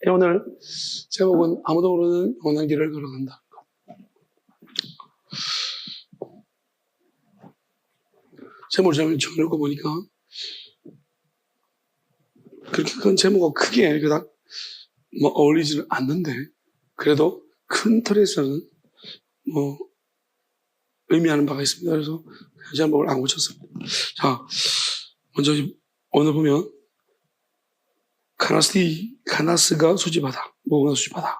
오늘 제목은 아무도 모르는 영원한 길을 걸어간다. 제목을 잘 정해놓고 보니까 그렇게 큰 제목과 크게 그닥 어울리지는 않는데 그래도 큰 틀에서는 의미하는 바가 있습니다. 그래서 제목을 안 고쳤습니다. 자, 먼저 오늘 보면 카나스가 수집하다, 모으가 수집하다.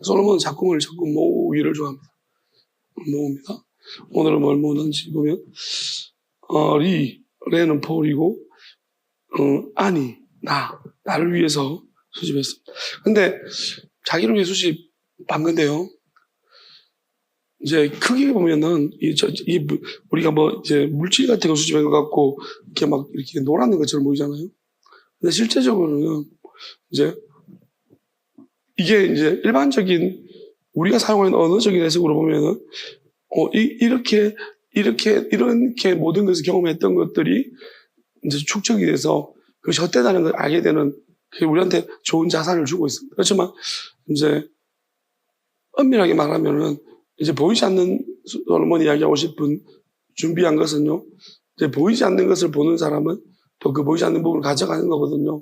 솔로몬은 작품을 자꾸 모으기를 좋아합니다. 모읍니다. 오늘은 뭘 모으는지 보면 레는 폴이고 아니 나를 위해서 수집했습니다. 근데 자기를 위해 수집한 건데요. 이제 크게 보면은 우리가 이제 물질 같은 거 수집한 것 같고 이렇게 노라는 것처럼 보이잖아요. 근데 실제적으로는 이제 이게 이제 일반적인 우리가 사용하는 언어적인 해석으로 보면은 이렇게 모든 것을 경험했던 것들이 이제 축적이 돼서 그것이 헛되다는 걸 알게 되는 그게 우리한테 좋은 자산을 주고 있습니다. 그렇지만 이제 엄밀하게 말하면은 이제 보이지 않는 솔로몬이 이야기하고 싶은 준비한 것은요. 이제 보이지 않는 것을 보는 사람은 또 그 보이지 않는 부분을 가져가는 거거든요.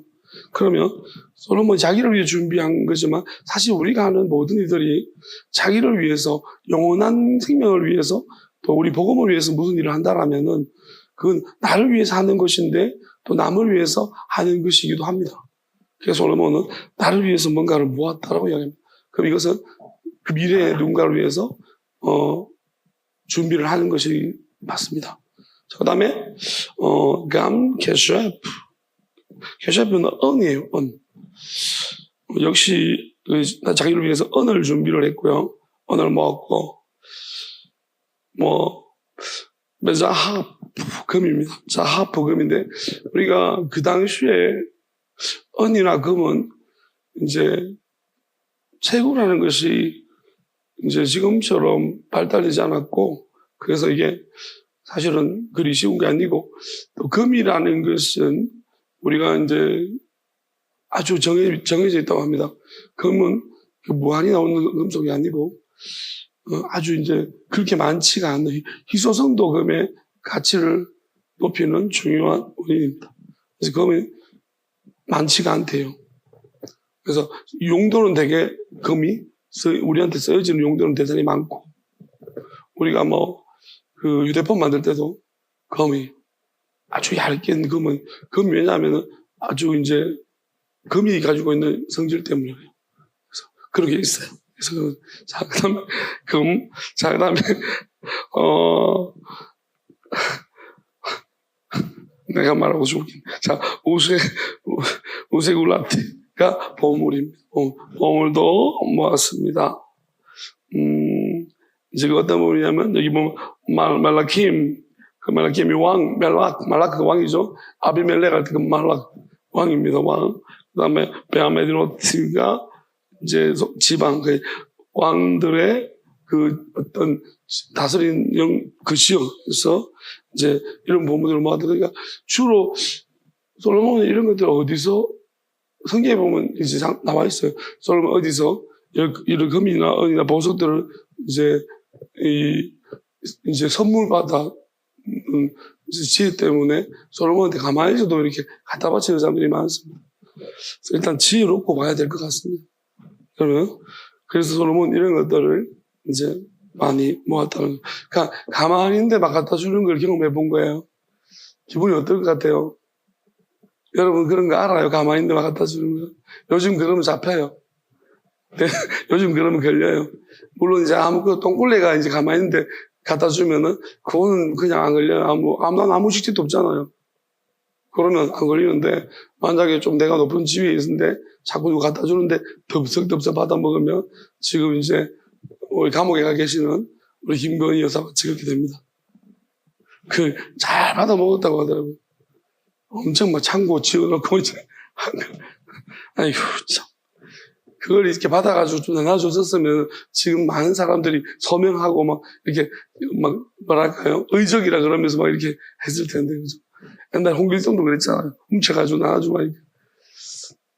그러면 솔로몬이 자기를 위해 준비한 거지만 사실 우리가 하는 모든 이들이 자기를 위해서 영원한 생명을 위해서 또 우리 복음을 위해서 무슨 일을 한다라면은 그건 나를 위해서 하는 것인데 또 남을 위해서 하는 것이기도 합니다. 그래서 솔로몬은 나를 위해서 뭔가를 모았다라고 이야기합니다. 그럼 이것은 그 미래의 누군가를 위해서 준비를 하는 것이 맞습니다. 자, 그 다음에 게셰프는 언이에요. 언. 역시 자기를 위해서 언을 준비를 했고요. 언을 모았고 자하프 금입니다. 자하프 금인데 우리가 그 당시에 언이나 금은 이제 채굴하는 것이 이제 지금처럼 발달되지 않았고 그래서 이게 사실은 그리 쉬운 게 아니고 또 금이라는 것은 우리가 이제 아주 정해져 있다고 합니다. 금은 무한히 나오는 금속이 아니고 아주 이제 그렇게 많지가 않는 희소성도 금의 가치를 높이는 중요한 원인입니다. 그래서 금이 많지가 않대요. 그래서 용도는 되게 금이 우리한테 쓰여지는 용도는 대단히 많고 우리가 그 휴대폰 만들 때도 금이 아주 얇게 금이 왜냐하면 아주 이제 금이 가지고 있는 성질 때문이에요. 그래서 그런 게 있어요. 그래서 자 그다음에 그다음에 내가 말하고 죽긴. 자 우세굴라티가 보물입니다. 보물도 모았습니다. 이제 그 어떤 부분이냐면 여기 보면 말라킴이 말라크가 왕이죠. 아비멜렉 할 때 그 말락 왕입니다. 왕. 그 다음에 베아메디노트가 이제 지방 그 왕들의 그 어떤 다스린 그 지역에서 이제 이런 보물들을 모았다. 그러니까 주로 솔로몬은 이런 것들 어디서 성경에 보면 이제 나와 있어요. 솔로몬 어디서 이런 금이나 은이나 보석들을 이제 선물 받아 지혜 때문에 솔로몬한테 가만히 있어도 이렇게 갖다 바치는 사람들이 많습니다. 일단 지혜롭고 봐야 될 것 같습니다. 그러면 그래서 솔로몬 이런 것들을 이제 많이 모았다는 거예요. 그러니까 가만히 있는데 막 갖다 주는 걸 경험해 본 거예요. 기분이 어떨 것 같아요? 여러분 그런 거 알아요? 가만히 있는데 막 갖다 주는 거. 요즘 그러면 잡혀요. 요즘 그러면 걸려요. 물론 이제 똥꿀레가 이제 가만히 있는데 갖다 주면은 그거는 그냥 안 걸려요. 아무 직책도 없잖아요. 그러면 안 걸리는데 만약에 좀 내가 높은 지위에 있는데 자꾸 이거 갖다 주는데 덥석 받아 먹으면 지금 이제 우리 감옥에 가 계시는 우리 김건희 여사가 그렇게 됩니다. 잘 받아 먹었다고 하더라고요. 엄청 막 창고 지어놓고 이제 아이고 참. 그걸 이렇게 받아가지고 좀 나눠줬었으면 지금 많은 사람들이 서명하고 막 이렇게 뭐랄까요 의적이라 그러면서 막 이렇게 했을 텐데 그죠? 옛날 홍길동도 그랬잖아요. 훔쳐가지고 나눠주고 막 이렇게.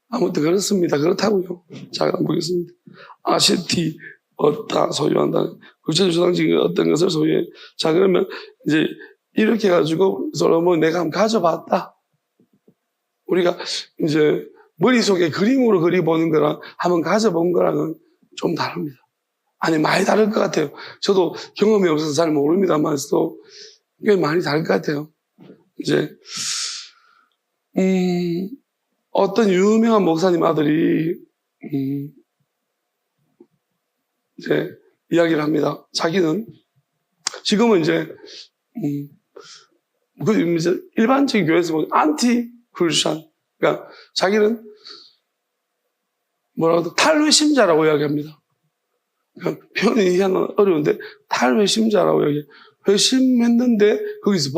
아무튼 그렇습니다. 그렇다고요. 자, 보겠습니다. 아시티 얻다 소유한다. 구체적 주상징 어떤 것을 소유해. 자, 그러면 이제 이렇게 해가지고 솔로몬 내가 한번 가져봤다. 우리가 이제 머릿속에 그림으로 그려보는 거랑 한번 가져본 거랑은 좀 다릅니다. 아니, 많이 다를 것 같아요. 저도 경험이 없어서 잘 모릅니다만도 꽤 많이 다를 것 같아요. 이제, 어떤 유명한 목사님 아들이, 이제 이야기를 합니다. 자기는 지금은 이제, 이제 일반적인 교회에서 보면 안티 크리스천. 그러니까 자기는 뭐라고 탈회심자라고 이야기합니다. 그러니까 표현이 이해하는 어려운데 탈회심자라고 이야기해요. 회심했는데 거기서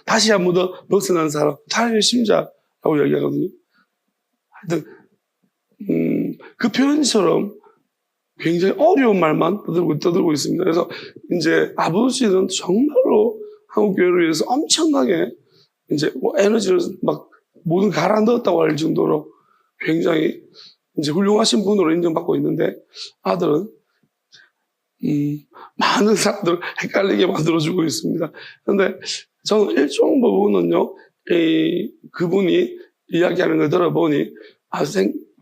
다시 한 번 더 벗어난 사람, 탈회심자라고 이야기하거든요. 하여튼, 그 표현처럼 굉장히 어려운 말만 떠들고 있습니다. 그래서 이제 아버지는 정말로 한국 교회를 위해서 엄청나게 이제 뭐 에너지를 막 모든 갈아 넣었다고 할 정도로 굉장히 이제 훌륭하신 분으로 인정받고 있는데 아들은 많은 사람들을 헷갈리게 만들어주고 있습니다. 그런데 저는 일종 부분은요, 그분이 이야기하는 걸 들어보니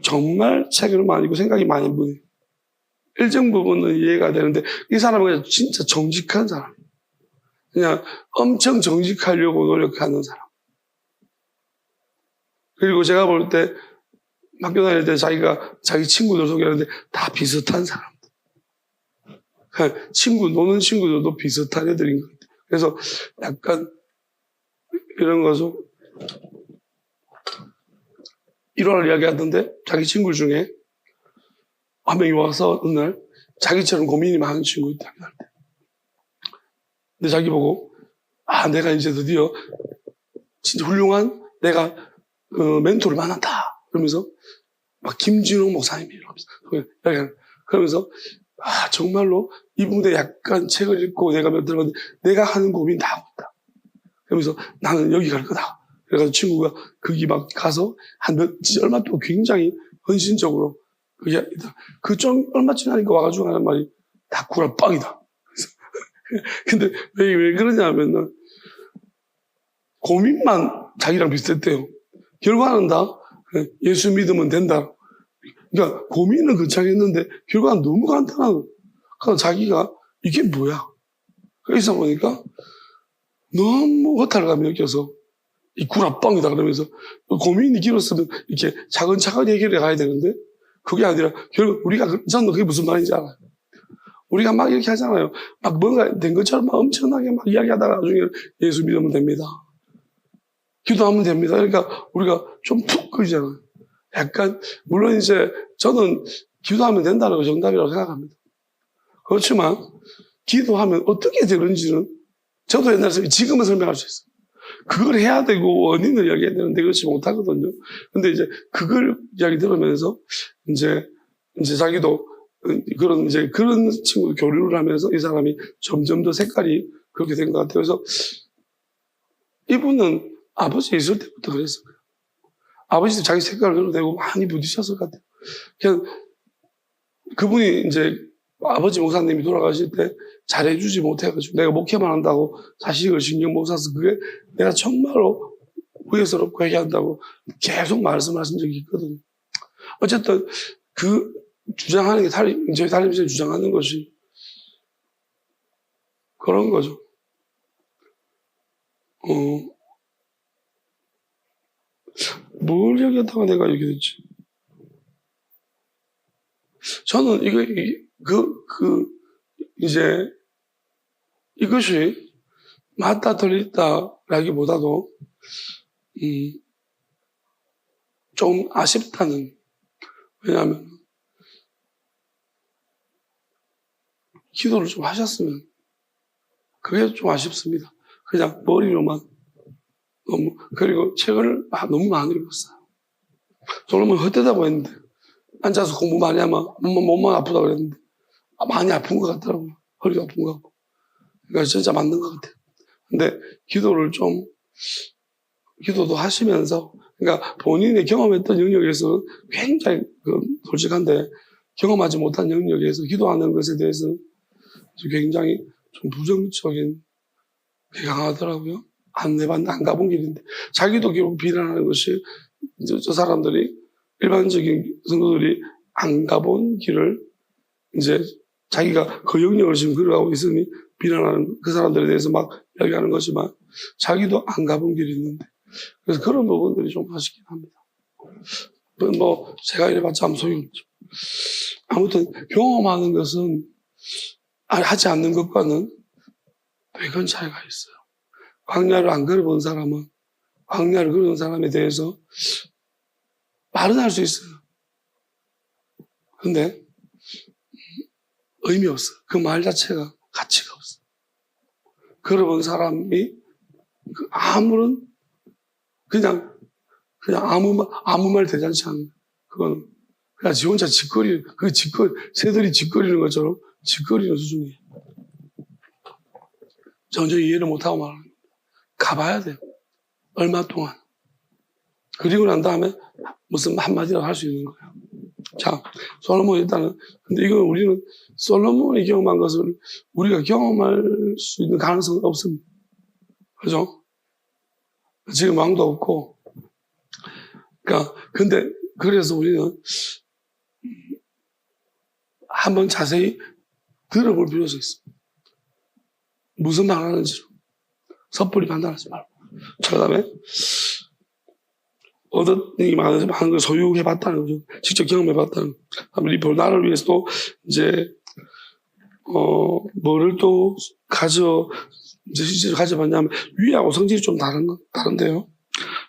정말 책을 많이 읽고 생각이 많은 분이에요. 일정 부분은 이해가 되는데 이 사람은 그냥 진짜 정직한 사람이에요. 그냥 엄청 정직하려고 노력하는 사람. 그리고 제가 볼 때 학교 다닐 때 자기 친구들 소개하는데 다 비슷한 사람들. 노는 친구들도 비슷한 애들인 것 같아요. 그래서 약간 이런 거죠. 일화를 이야기하던데 자기 친구 중에 한 명이 와서 어느 날 자기처럼 고민이 많은 친구 있다. 근데 자기 보고 내가 이제 드디어 진짜 훌륭한 내가 멘토를 만났다. 그러면서 막 김진호 목사님이 그러면서 정말로 이분의 약간 책을 읽고 내가 들어봤는데 내가 하는 고민 다 하고 있다. 그러면서 나는 여기 갈 거다. 그래가지고 친구가 거기 막 가서 얼마 동안 굉장히 헌신적으로 그 좀 얼마 지나니까 와가지고 하는 말이 다 구라빵이다. 근데 왜 그러냐면은 고민만 자기랑 비슷했대요. 결과는 다 예수 믿으면 된다. 그러니까 고민은 거창했는데 결과는 너무 간단하고 그래서 자기가 이게 뭐야? 그래서 보니까 너무 허탈감이 느껴서 이 구라빵이다 그러면서 고민이 길었으면 이렇게 차근차근 해결해 가야 되는데 그게 아니라 결국 저는 그게 무슨 말인지 알아요. 우리가 막 이렇게 하잖아요. 막 뭔가 된 것처럼 막 엄청나게 막 이야기하다가 나중에 예수 믿으면 됩니다. 기도하면 됩니다. 그러니까 우리가 좀 푹 끓이잖아요. 약간 물론 이제 저는 기도하면 된다는 거 정답이라고 생각합니다. 그렇지만 기도하면 어떻게 되는지는 저도 옛날에 지금은 설명할 수 있어요. 그걸 해야 되고 원인을 이야기해야 되는데 그렇지 못하거든요. 근데 이제 그걸 이야기 들으면서 이제 자기도 그런 친구 교류를 하면서 이 사람이 점점 더 색깔이 그렇게 된 것 같아요. 그래서 이분은 아버지 있을 때부터 그랬어요. 아버지도 자기 색깔을 내고 많이 부딪혔을 것 같아요. 그냥 그분이 이제 아버지 목사님이 돌아가실 때 잘해주지 못해가지고 내가 목회만 한다고 자식을 신경 못 써서 그게 내가 정말로 후회스럽고 회개한다고 계속 말씀하신 적이 있거든요. 어쨌든 그 주장하는 게 저희 달림쌤이 주장하는 것이 그런 거죠. 뭘 얘기하다가 내가 이렇게 됐지? 저는 이제 이것이 맞다 틀리다라기보다도 좀 아쉽다는, 왜냐하면 기도를 좀 하셨으면 그게 좀 아쉽습니다. 그냥 머리로만 그리고 책을 너무 많이 읽었어요. 솔로몬 헛되다고 했는데 앉아서 공부 많이 하면 몸만 아프다고 그랬는데 많이 아픈 것 같더라고요. 허리가 아픈 것 같고. 그러니까 진짜 맞는 것 같아요. 근데 기도를 좀 기도도 하시면서, 그러니까 본인이 경험했던 영역에서 굉장히 솔직한데 경험하지 못한 영역에서 기도하는 것에 대해서 굉장히 좀 부정적인 게 강하더라고요. 안 가본 길인데. 자기도 결국 비난하는 것이 저 사람들이 일반적인 성도들이 안 가본 길을 이제 자기가 그 영역을 지금 걸어가고 있으니 비난하는 그 사람들에 대해서 막 이야기하는 거지만 자기도 안 가본 길이 있는데 그래서 그런 부분들이 좀 아쉽긴 합니다. 뭐 제가 이래봤자 아무 소용없죠. 아무튼 경험하는 것은 하지 않는 것과는 되게 큰 차이가 있어요. 광야를 안 걸어본 사람은 광야를 걸어본 사람에 대해서 말은 할 수 있어요. 근데 의미 없어. 그 말 자체가 가치가 없어. 걸어본 사람이 아무런 그냥 아무 말 대잔치 않는 그건 그냥 지 혼자 새들이 짓거리는 것처럼 짓거리는 수준이에요. 전혀 이해를 못하고 말하는 거예요. 가봐야 돼요. 얼마 동안. 그리고 난 다음에 무슨 한마디라도 할 수 있는 거예요. 자, 솔로몬 일단은, 근데 이건 우리는 솔로몬이 경험한 것을 우리가 경험할 수 있는 가능성은 없습니다. 그죠? 지금 왕도 없고. 그러니까, 근데, 그래서 우리는 한번 자세히 들어볼 필요가 있습니다. 무슨 말 하는지로. 섣불리 판단하지 말고. 그 다음에, 얻었니 많은 걸 소유해봤다는 거죠. 직접 경험해봤다는 거. 리폴, 나를 위해서도 이제, 뭐를 또 이제 실제로 가져봤냐면, 위하고 성질이 좀 다른데요.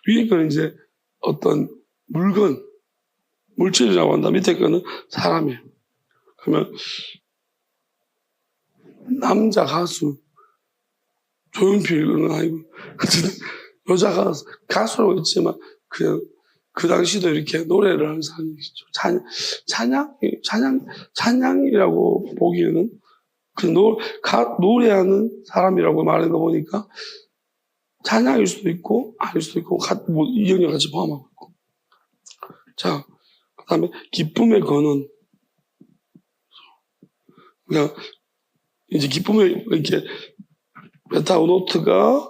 위에 거는 이제 어떤 물질이라고 한다. 밑에 거는 사람이에요. 그러면, 남자 가수, 조용필 이런 건 아니고, 여자 가수라고 했지만, 그냥 그 당시도 이렇게 노래를 하는 사람이 있죠. 찬양이라고 보기에는 그 노래하는 사람이라고 말하는 거 보니까 찬양일 수도 있고 아닐 수도 있고 뭐 이 영역 같이 포함하고 있고. 자, 그 다음에 기쁨의 근원. 그러니까 이제 기쁨의 이렇게 메타오노트가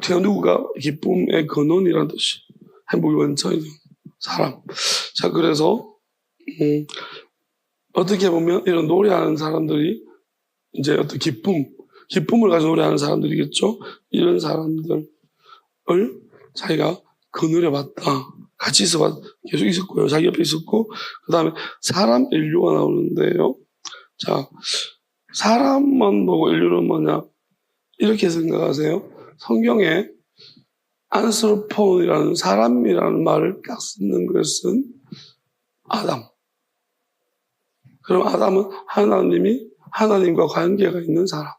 디아누가 기쁨의 근원이라는 뜻이 행복의 원천이죠. 사람. 자, 그래서 어떻게 보면 이런 노래하는 사람들이 이제 어떤 기쁨을 가지고 노래하는 사람들이겠죠. 이런 사람들을 자기가 거느려 봤다. 같이 계속 있었고요. 자기 옆에 있었고, 그 다음에 사람 인류가 나오는데요. 자, 사람만 보고 인류는 뭐냐? 이렇게 생각하세요. 성경에 안스로폰이라는 사람이라는 말을 딱 쓰는 것은 아담. 그럼 아담은 하나님과 관계가 있는 사람.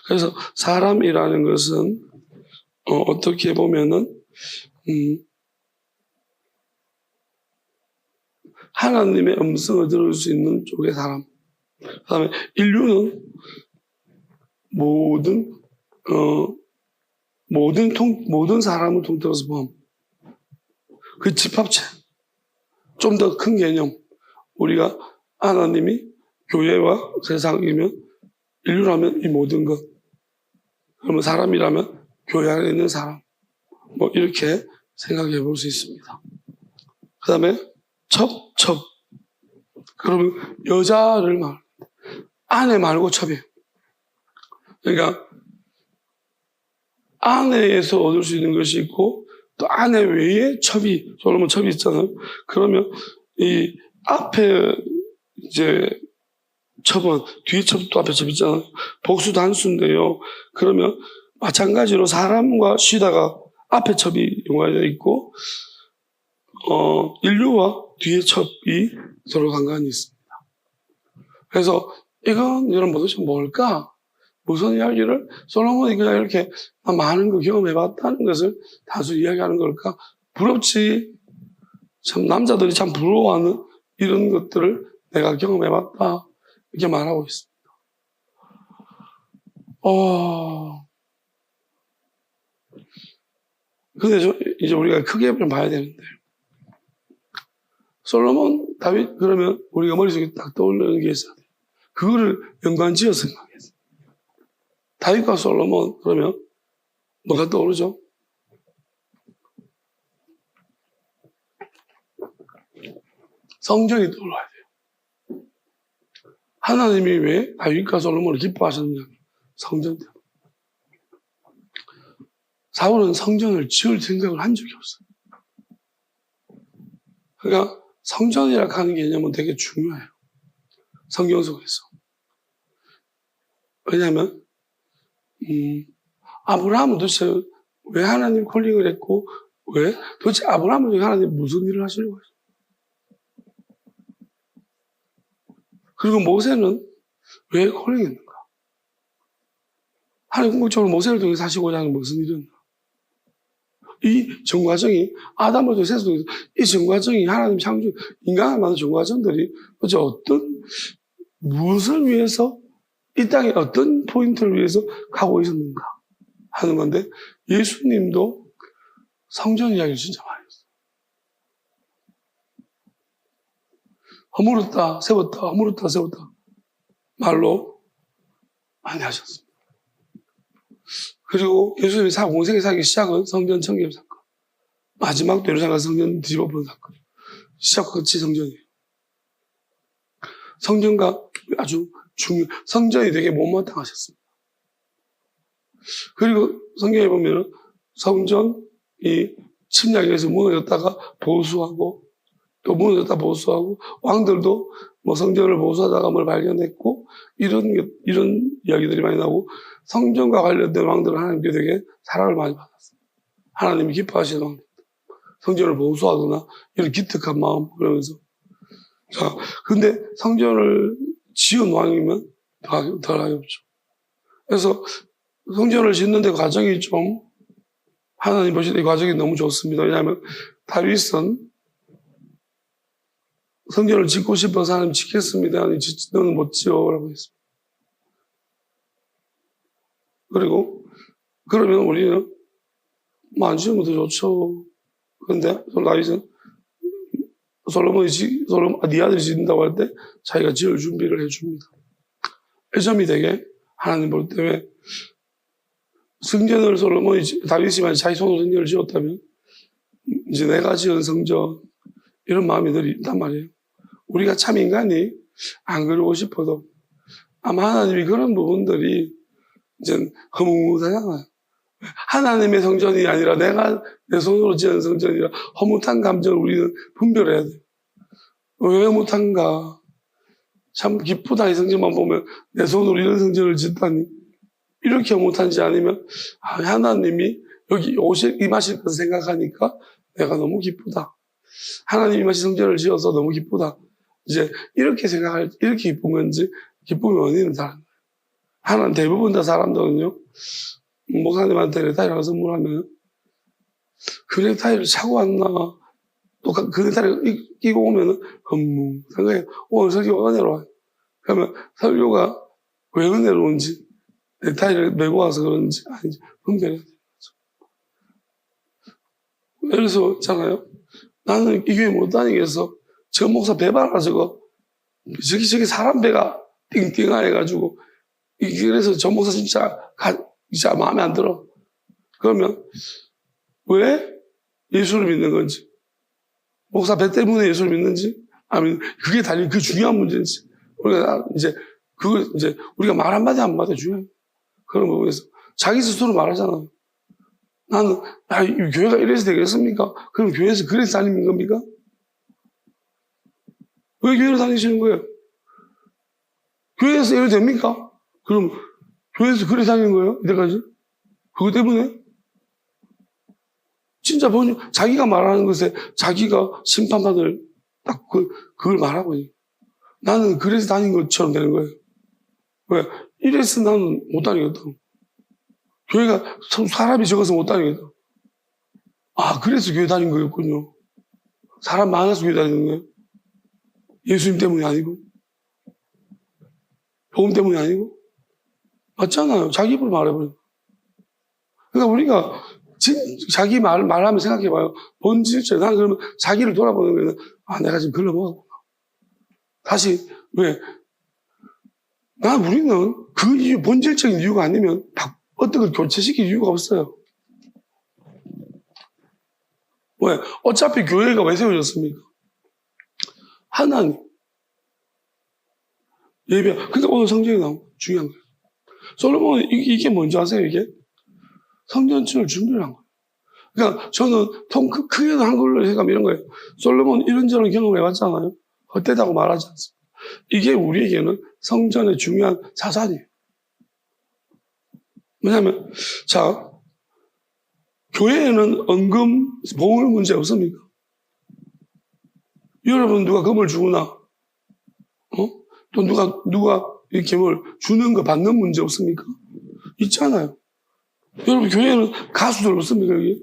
그래서 사람이라는 것은 어떻게 보면은 하나님의 음성을 들을 수 있는 쪽의 사람. 그 다음에 인류는 모든 사람을 통틀어서 포함. 그 집합체. 좀 더 큰 개념. 우리가 하나님이 교회와 세상이면 인류라면 이 모든 것. 그러면 사람이라면 교회 안에 있는 사람. 뭐 이렇게 생각해 볼 수 있습니다. 그 다음에 첩. 그러면 여자를 아내 말고 첩이에요. 그러니까 아내에서 얻을 수 있는 것이 있고 또 아내 외에 솔로몬 첩이 있잖아요. 그러면 이 앞에 이제 첩은 뒤에 첩도 앞에 첩 있잖아요. 복수 단수인데요. 그러면 마찬가지로 사람과 쉬다가 앞에 첩이 용화되어 있고 인류와 뒤에 첩이 서로 관관이 있습니다. 그래서 이건 여러분 도대체 뭘까? 무슨 이야기를 솔로몬이 그냥 이렇게 많은 거 경험해봤다는 것을 단순히 이야기하는 걸까? 부럽지. 참 남자들이 참 부러워하는 이런 것들을 내가 경험해봤다. 이렇게 말하고 있습니다. 근데 이제 우리가 크게 좀 봐야 되는데. 솔로몬, 다윗, 그러면 우리가 머릿속에 딱 떠오르는 게 있어야 돼. 그거를 연관지어 생각했어. 다윗과 솔로몬, 그러면 뭐가 떠오르죠? 성전이 떠올라야 돼요. 하나님이 왜 다윗과 솔로몬을 기뻐하셨느냐? 성전 때문에. 사울은 성전을 지을 생각을 한 적이 없어요. 그러니까 성전이라고 하는 개념은 되게 중요해요. 성경 속에서. 왜냐하면 아브라함은 도대체 왜 하나님 콜링을 했고 왜 도대체 아브라함은 하나님 무슨 일을 하시려고 했어요? 그리고 모세는 왜 콜링했는가? 하나님 궁극적으로 모세를 통해서 하시고자 하는 무슨 일이었나? 이 전과정이 아담을 통해서 이 전과정이 하나님 창조 인간을 만든 전과정들이 도대체 무엇을 위해서 이 땅에 어떤 포인트를 위해서 가고 있었는가 하는 건데 예수님도 성전 이야기를 진짜 많이 했어요. 허물었다 세웠다 허물었다 세웠다 말로 많이 하셨습니다. 그리고 예수님이 공생에 사기 시작은 성전 청결 사건, 마지막도 예루살렘 성전 뒤집어본 사건, 시작과 끝이 성전이에요. 성전과 아주 성전이 되게 못마땅하셨습니다. 그리고 성경에 보면 성전이 침략에서 무너졌다가 보수하고 또 무너졌다 보수하고 왕들도 뭐 성전을 보수하다가 뭘 발견했고 이런 이야기들이 많이 나오고 성전과 관련된 왕들은 하나님께 되게 사랑을 많이 받았어요. 하나님이 기뻐하시는 왕들. 성전을 보수하거나 이런 기특한 마음 그러면서 자, 근데 성전을 지은 왕이면 덜하게 없죠. 그래서 성전을 짓는 데 과정이 좀 하나님 보실 때 이 과정이 너무 좋습니다. 왜냐하면 다윗은 성전을 짓고 싶어서 하나님 짓겠습니다. 아니, 너는 못 지어라고 했습니다. 그리고 그러면 우리는 뭐 안 지으면 더 좋죠. 그런데 다윗은 네 아들이 짓는다고 할 때 자기가 지을 준비를 해줍니다. 이 점이 되게 하나님 볼 때 왜 성전을 다윗이 자기 손으로 성전을 지었다면 이제 내가 지은 성전 이런 마음이 늘 있단 말이에요. 우리가 참 인간이 안 그러고 싶어도 아마 하나님이 그런 부분들이 이제 허무하잖아요. 하나님의 성전이 아니라 내가 내 손으로 지은 성전이라 허무한 감정을 우리는 분별해야 돼요. 왜 허무한가? 참 기쁘다 이 성전만 보면 내 손으로 이런 성전을 짓다니 이렇게 허무한지 아니면 하나님이 여기 임하실 것을 생각하니까 내가 너무 기쁘다. 하나님이 임하신 성전을 지어서 너무 기쁘다. 이제 이렇게 기쁜 건지 기쁨의 원인은 잘 안 나요. 하나님 대부분 다 사람들은요 목사님한테 넥타이를 선물하면 그 넥타이를 차고 왔나 또 그 넥타이를 끼고 오면은 흠뭉한 거예요. 오늘 설교가 은혜로워요. 그러면 설교가 왜 은혜로운지 넥타이를 메고 와서 그런지 아닌지 분별해야 되는 거죠. 예를 들어서 있잖아요. 나는 이 교회 못 다니겠어. 저 목사 배봐라 저거. 저기 사람 배가 띵띵해가지고 그래서 저 목사 진짜 마음에 안 들어. 그러면 왜 예수를 믿는 건지 목사 배 때문에 예수를 믿는지 아니면 그게 달린 그 중요한 문제인지 우리가 우리가 말 한마디 한마디 중요해요. 그런 부분에서 자기 스스로 말하잖아요. 나는 이 교회가 이래서 되겠습니까? 그럼 교회에서 그래서 다니는 겁니까? 왜 교회를 다니시는 거예요? 교회에서 이래 됩니까? 그럼 교회에서 그래서 다니는 거예요? 이때까지? 그것 때문에? 진짜 자기가 말하는 것에 자기가 심판받을 딱 그걸 말하고 있는. 나는 그래서 다닌 것처럼 되는 거예요. 왜? 이래서 나는 못 다니겠다. 교회가 사람이 적어서 못 다니겠다. 그래서 교회 다닌 거였군요. 사람 많아서 교회 다니는 거예요. 예수님 때문이 아니고 복음 때문이 아니고 맞잖아요. 자기 입으로 말해버려. 그러니까 우리가 자기 말하면 생각해봐요. 본질적, 난 그러면 자기를 돌아보는 거는, 내가 지금 글러먹었구나. 다시, 왜? 우리는 그 이유, 본질적인 이유가 아니면 어떤 걸 교체시킬 이유가 없어요. 왜? 어차피 교회가 왜 세워졌습니까? 하나님. 예배. 그러니까 오늘 성경에 나온 중요한 거예요. 솔로몬은 이게 뭔지 아세요, 이게? 성전을 준비를 한 거예요. 그러니까 저는 크게는 한글로 생각하면 이런 거예요. 솔로몬 이런저런 경험을 해봤잖아요. 헛되다고 말하지 않습니다. 이게 우리에게는 성전의 중요한 자산이에요. 왜냐하면, 자, 교회에는 은금, 보물 문제 없습니까? 여러분 누가 금을 주거나, 또 누가 이렇게 뭘 주는 거 받는 문제 없습니까? 있잖아요. 여러분 교회에는 가수들 없습니까, 여기?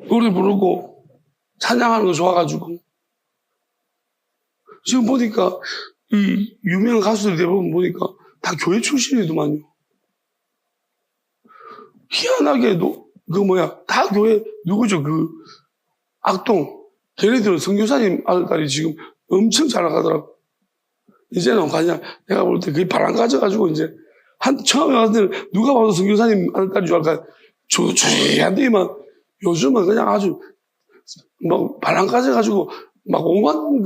노래 부르고 찬양하는 거 좋아가지고. 지금 보니까 이 유명한 가수들 대부분 보니까 다 교회 출신이더만요. 희한하게도 다 교회 누구죠? 악동. 걔네들은 선교사님 아들딸이 지금 엄청 잘 나가더라고. 이제는 그냥 내가 볼 때 그게 바람 가져가지고 이제 처음에 왔을 때는 누가 봐도 선교사님 아들딸인 줄 알까 조조한데만 요즘은 그냥 아주 막 바람 가져가지고 막 오만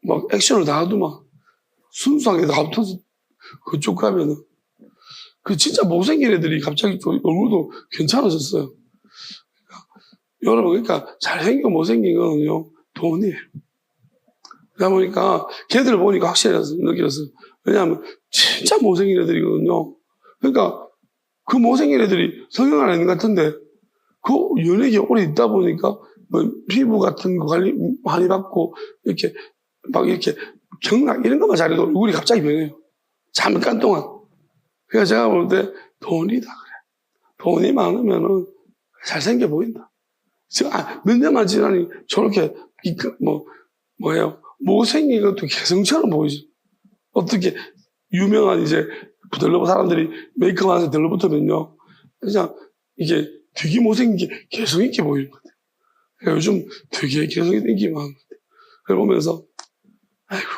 막 액션을 다 하더만 순수하게 다 붙어서 그쪽 가면은 진짜 못생긴 애들이 갑자기 또 얼굴도 괜찮아졌어요. 여러분, 그러니까 잘생기고 못생긴 거는요, 돈이에요. 그러다 보니까, 걔들을 보니까 확실히 느꼈어요. 왜냐하면, 진짜 못생긴 애들이거든요. 그러니까, 그 못생긴 애들이 성형 안 하는 것 같은데, 연예계 오래 있다 보니까, 피부 같은 거 관리 많이 받고, 이렇게 경락, 이런 것만 잘해도 얼굴이 갑자기 변해요. 잠깐 동안. 그러니까 제가 볼 때, 돈이다, 그래. 돈이 많으면은, 잘생겨 보인다. 몇 년만 지나니 저렇게 못생긴 것도 개성처럼 보이죠. 어떻게 유명한 이제 델러버 사람들이 메이크업하면서 델러붙으면요, 그냥 이게 되게 못생긴 게 개성 있게 보이는 것 같아요. 그러니까 요즘 되게 개성 있는 게 많은 것 같아요. 그걸 보면서 아이고,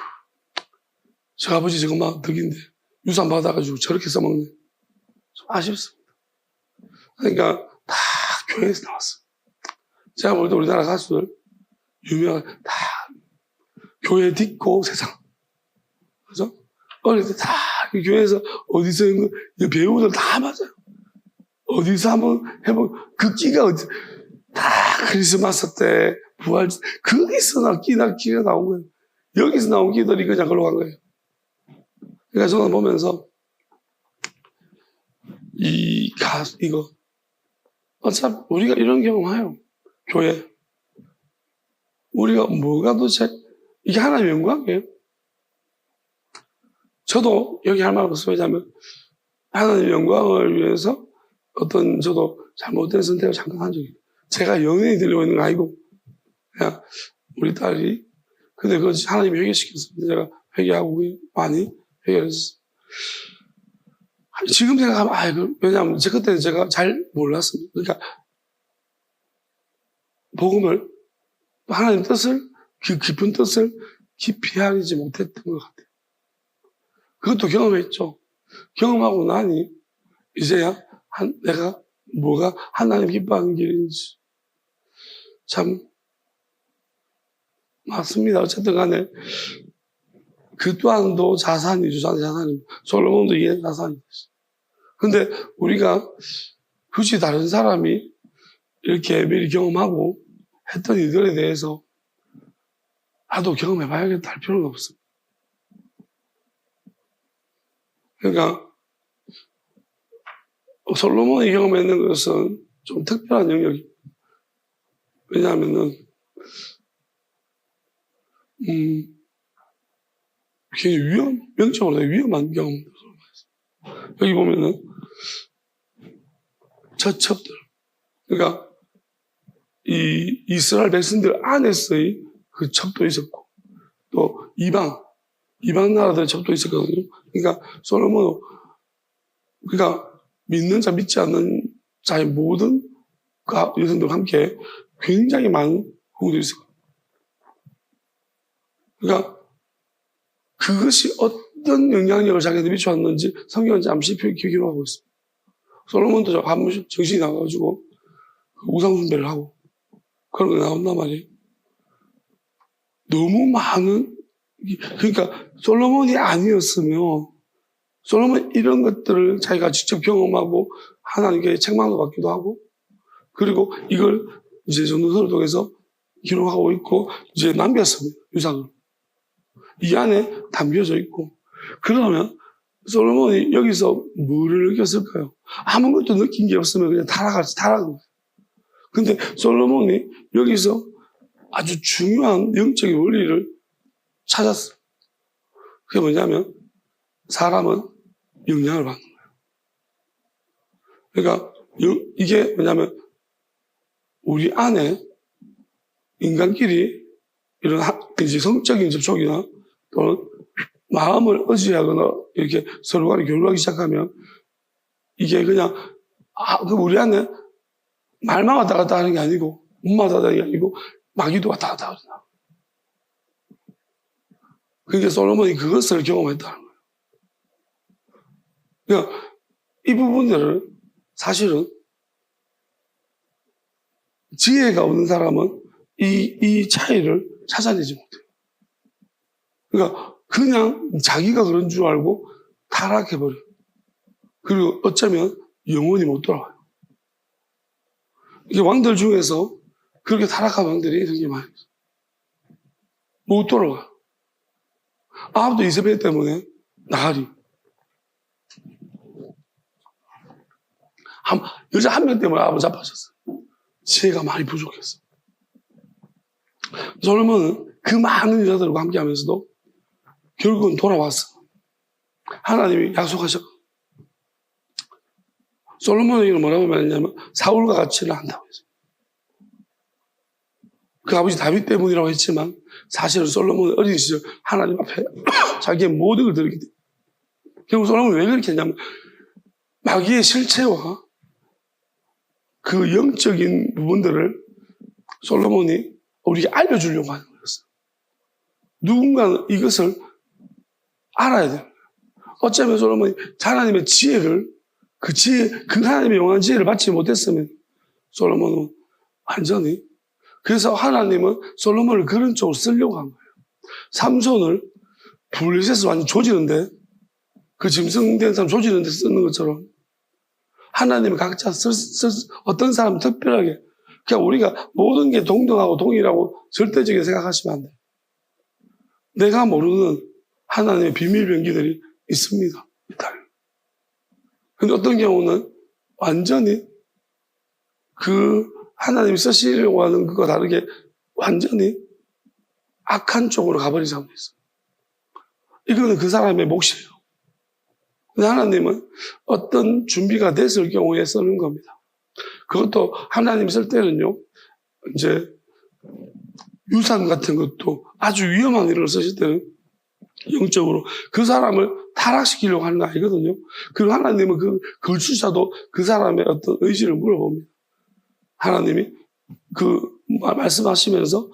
저 아버지 저거 막 덕인데 유산 받아가지고 저렇게 써먹네. 좀 아쉽습니다. 그러니까 다 교회에서 나왔어요. 제가 볼 때 우리나라 가수들, 유명한, 다, 교회 딛고 세상. 그죠? 어릴 때 다, 교회에서 어디서 배우들 다 맞아요. 어디서 한번 그 끼가 다 크리스마스 때, 부활, 거기서 끼가 나온 거예요. 여기서 나온 끼들이 그냥 걸로 간 거예요. 그러니까 저는 보면서, 이거, 어차피 우리가 이런 경험해요. 교회. 우리가 뭐가 도대체, 이게 하나님의 영광이에요. 저도 여기 할 말 없어요. 왜냐하면, 하나님의 영광을 위해서 저도 잘못된 선택을 잠깐 한 적이 있어요. 제가 연예인이 되려고 있는 거 아니고, 그냥 우리 딸이, 근데 그거 하나님이 회개시켰습니다. 제가 회개하고 많이 회개했어요. 지금 생각하면, 왜냐하면 그때는 제가 잘 몰랐습니다. 그러니까, 복음을, 하나님 뜻을, 그 깊은 뜻을 깊이 헤아리지 못했던 것 같아요. 그것도 경험했죠. 경험하고 나니, 이제야 내가 뭐가 하나님 기뻐하는 길인지. 참, 맞습니다. 어쨌든 간에, 그 또한도 자산이죠. 자산입니다. 솔로몬도 이게 자산이죠. 근데 우리가 굳이 다른 사람이 이렇게 미리 경험하고 했던 일들에 대해서 나도 경험해봐야겠다 할 필요는 없습니다. 그러니까 솔로몬이 경험했는 것은 좀 특별한 영역입니다. 왜냐하면은 굉장히 명적으로 위험한 경험을 했어요. 여기 보면은 저첩들, 그러니까 이 이스라엘 백성들 안에서의 그 첩도 있었고, 또 이방 나라들의 첩도 있었거든요. 그러니까 솔로몬은, 그러니까 믿는 자, 믿지 않는 자의 모든 여성들과 함께 굉장히 많은 후궁들이 있어요. 그러니까 그것이 어떤 영향력을 자기한테 미쳐왔는지 성경은 잠시 기록하고 있습니다. 솔로몬도 한 번씩 정신이 나가가지고 우상숭배를 하고 그런 거 나온단 말이에요. 너무 많은, 그러니까 솔로몬이 아니었으면 솔로몬 이런 것들을 자기가 직접 경험하고 하나님께 책망도 받기도 하고 그리고 이걸 이제 전도서를 통해서 기록하고 있고 이제 남겼습니다. 유산을. 이 안에 담겨져 있고 그러면 솔로몬이 여기서 뭐를 느꼈을까요? 아무것도 느낀 게 없으면 그냥 타락한 거예요. 근데 솔로몬이 여기서 아주 중요한 영적인 원리를 찾았어요. 그게 뭐냐면 사람은 영향을 받는 거예요. 그러니까 이게 뭐냐면 우리 안에 인간끼리 이런 이제 성적인 접촉이나 또는 마음을 의지하거나 이렇게 서로 간에 교류하기 시작하면 이게 그냥 우리 안에 말만 왔다 갔다 하는 게 아니고 몸만 왔다 갔다 하는 게 아니고 마귀도 왔다 갔다 하잖아. 그러니까 솔로몬이 그것을 경험했다는 거예요. 그러니까 이 부분들을 사실은 지혜가 없는 사람은 이 차이를 찾아내지 못해요. 그러니까 그냥 자기가 그런 줄 알고 타락해버려요. 그리고 어쩌면 영원히 못 돌아와요. 이게 왕들 중에서 그렇게 타락한 왕들이 굉장히 많이 있어요. 못 돌아와요. 아합도 이세벨 때문에 나가리. 여자 한 명 때문에 아합을 잡아줬어요. 지혜가 많이 부족했어. 솔로몬은 그 많은 여자들과 함께 하면서도 결국은 돌아왔어. 하나님이 약속하셨고 솔로몬에게는 뭐라고 말했냐면 사울과 같이는 한다고 했어요. 그 아버지 다윗 때문이라고 했지만 사실은 솔로몬은 어린 시절 하나님 앞에 자기의 모든 걸 드렸기 때문에 결국 솔로몬이 왜 그렇게 했냐면 마귀의 실체와 그 영적인 부분들을 솔로몬이 우리에게 알려주려고 하는 거였어요. 누군가는 이것을 알아야 돼요. 어쩌면 솔로몬이 하나님의 지혜를 그 하나님의 영원한 지혜를 받지 못했으면 솔로몬은 완전히 그래서 하나님은 솔로몬을 그런 쪽으로 쓰려고 한 거예요. 삼손을 블레셋을 완전 조지는데 그 짐승된 사람 조지는데 쓰는 것처럼 하나님은 각자 어떤 사람은 특별하게 그냥 우리가 모든 게 동등하고 동일하고 절대적인 생각하시면 안 돼요. 내가 모르는 하나님의 비밀 병기들이 있습니다. 근데 어떤 경우는 완전히 그 하나님이 쓰시려고 하는 것과 다르게 완전히 악한 쪽으로 가버린 사람도 있어요. 이거는 그 사람의 몫이에요. 근데 하나님은 어떤 준비가 됐을 경우에 쓰는 겁니다. 그것도 하나님 쓸 때는요, 이제 유산 같은 것도 아주 위험한 일을 쓰실 때는 영적으로 그 사람을 타락시키려고 하는 거 아니거든요. 그리고 하나님은 그 거주자도 그 사람의 어떤 의지를 물어봅니다. 하나님이 그 말씀하시면서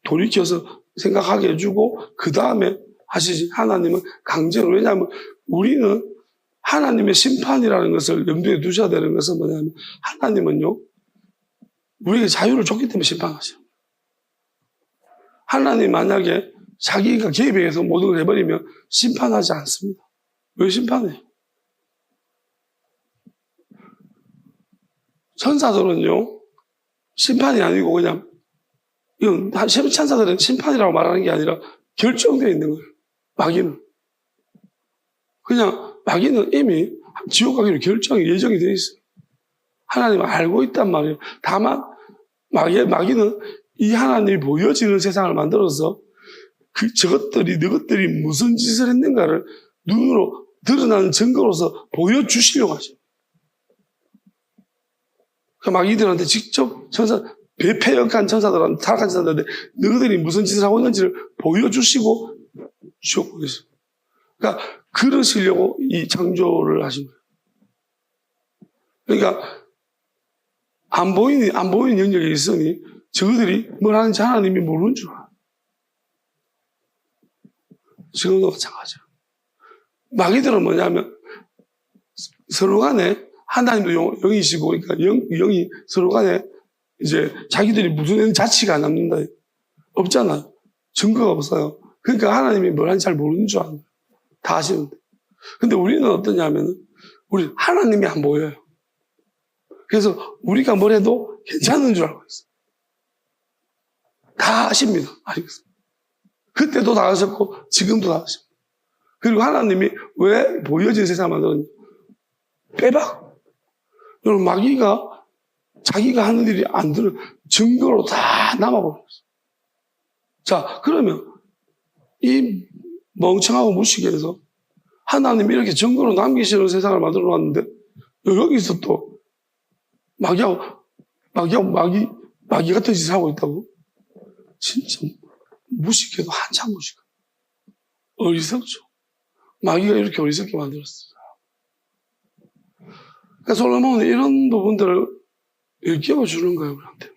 돌이켜서 생각하게 해주고 그 다음에 하시지. 하나님은 강제로. 왜냐하면 우리는 하나님의 심판이라는 것을 염두에 두셔야 되는 것은 뭐냐면 하나님은요 우리에게 자유를 줬기 때문에 심판하셔요. 하나님 만약에 자기가 개입해서 모든 걸 해버리면 심판하지 않습니다. 왜 심판해요? 천사들은요 심판이 아니고 그냥 이건 천사들은 심판이라고 말하는 게 아니라 결정되어 있는 거예요. 마귀는 그냥 마귀는 이미 지옥 가기로 예정이 되어 있어요. 하나님은 알고 있단 말이에요. 다만 마귀는 이 하나님이 보여지는 세상을 만들어서 너것들이 무슨 짓을 했는가를 눈으로 드러나는 증거로서 보여주시려고 하죠. 마귀들한테 직접 배역한 천사들한테 타락한 천사들한테 너희들이 무슨 짓을 하고 있는지를 보여주시고 지옥 보겠어요. 그러니까 그러시려고 이 창조를 하신 거예요. 그러니까 안 보이는 영역이 있으니 저들이 뭘 하는지 하나님이 모르는 줄 알아요. 지금도 마찬가지예요. 마귀들은 뭐냐면 서로 간에 하나님도 영이시고, 그러니까 영이 서로 간에 이제 자기들이 무슨 자치가 안 남는다. 없잖아요. 증거가 없어요. 그러니까 하나님이 뭘 하는지 잘 모르는 줄 아는 거예요. 다 아시는데. 근데 우리는 어떠냐면은, 우리 하나님이 안 보여요. 그래서 우리가 뭘 해도 괜찮은 줄 알고 있어요. 다 아십니다. 알겠습니다. 그때도 다 아셨고, 지금도 다 아십니다. 그리고 하나님이 왜 보여진 세상을 만들었냐? 빼박. 여러분, 마귀가 자기가 하는 일이 안 들은 증거로 다 남아버렸어요. 자, 그러면 이 멍청하고 무식해서 하나님이 이렇게 증거로 남기시는 세상을 만들어 놨는데 여기서 또 마귀 같은 짓을 하고 있다고? 진짜 무식해도 한참 무식해. 어리석죠. 마귀가 이렇게 어리석게 만들었어요. 그러니까 솔로몬은 이런 부분들을 일깨워주는 거예요, 우리한테.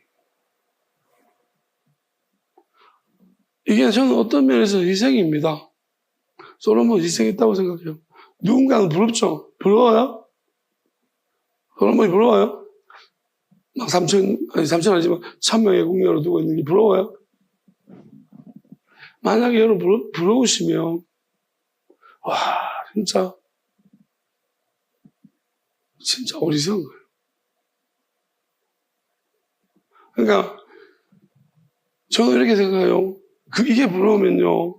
이게 저는 어떤 면에서 희생입니다. 솔로몬 희생했다고 생각해요. 누군가는 부럽죠? 부러워요? 솔로몬이 부러워요? 막 3천 아니지만 1,000명의 국민으로 두고 있는 게 부러워요? 만약에 여러분 부러우시면, 와, 진짜 어리석은 거예요. 그러니까, 저는 이렇게 생각해요. 이게 부러우면요,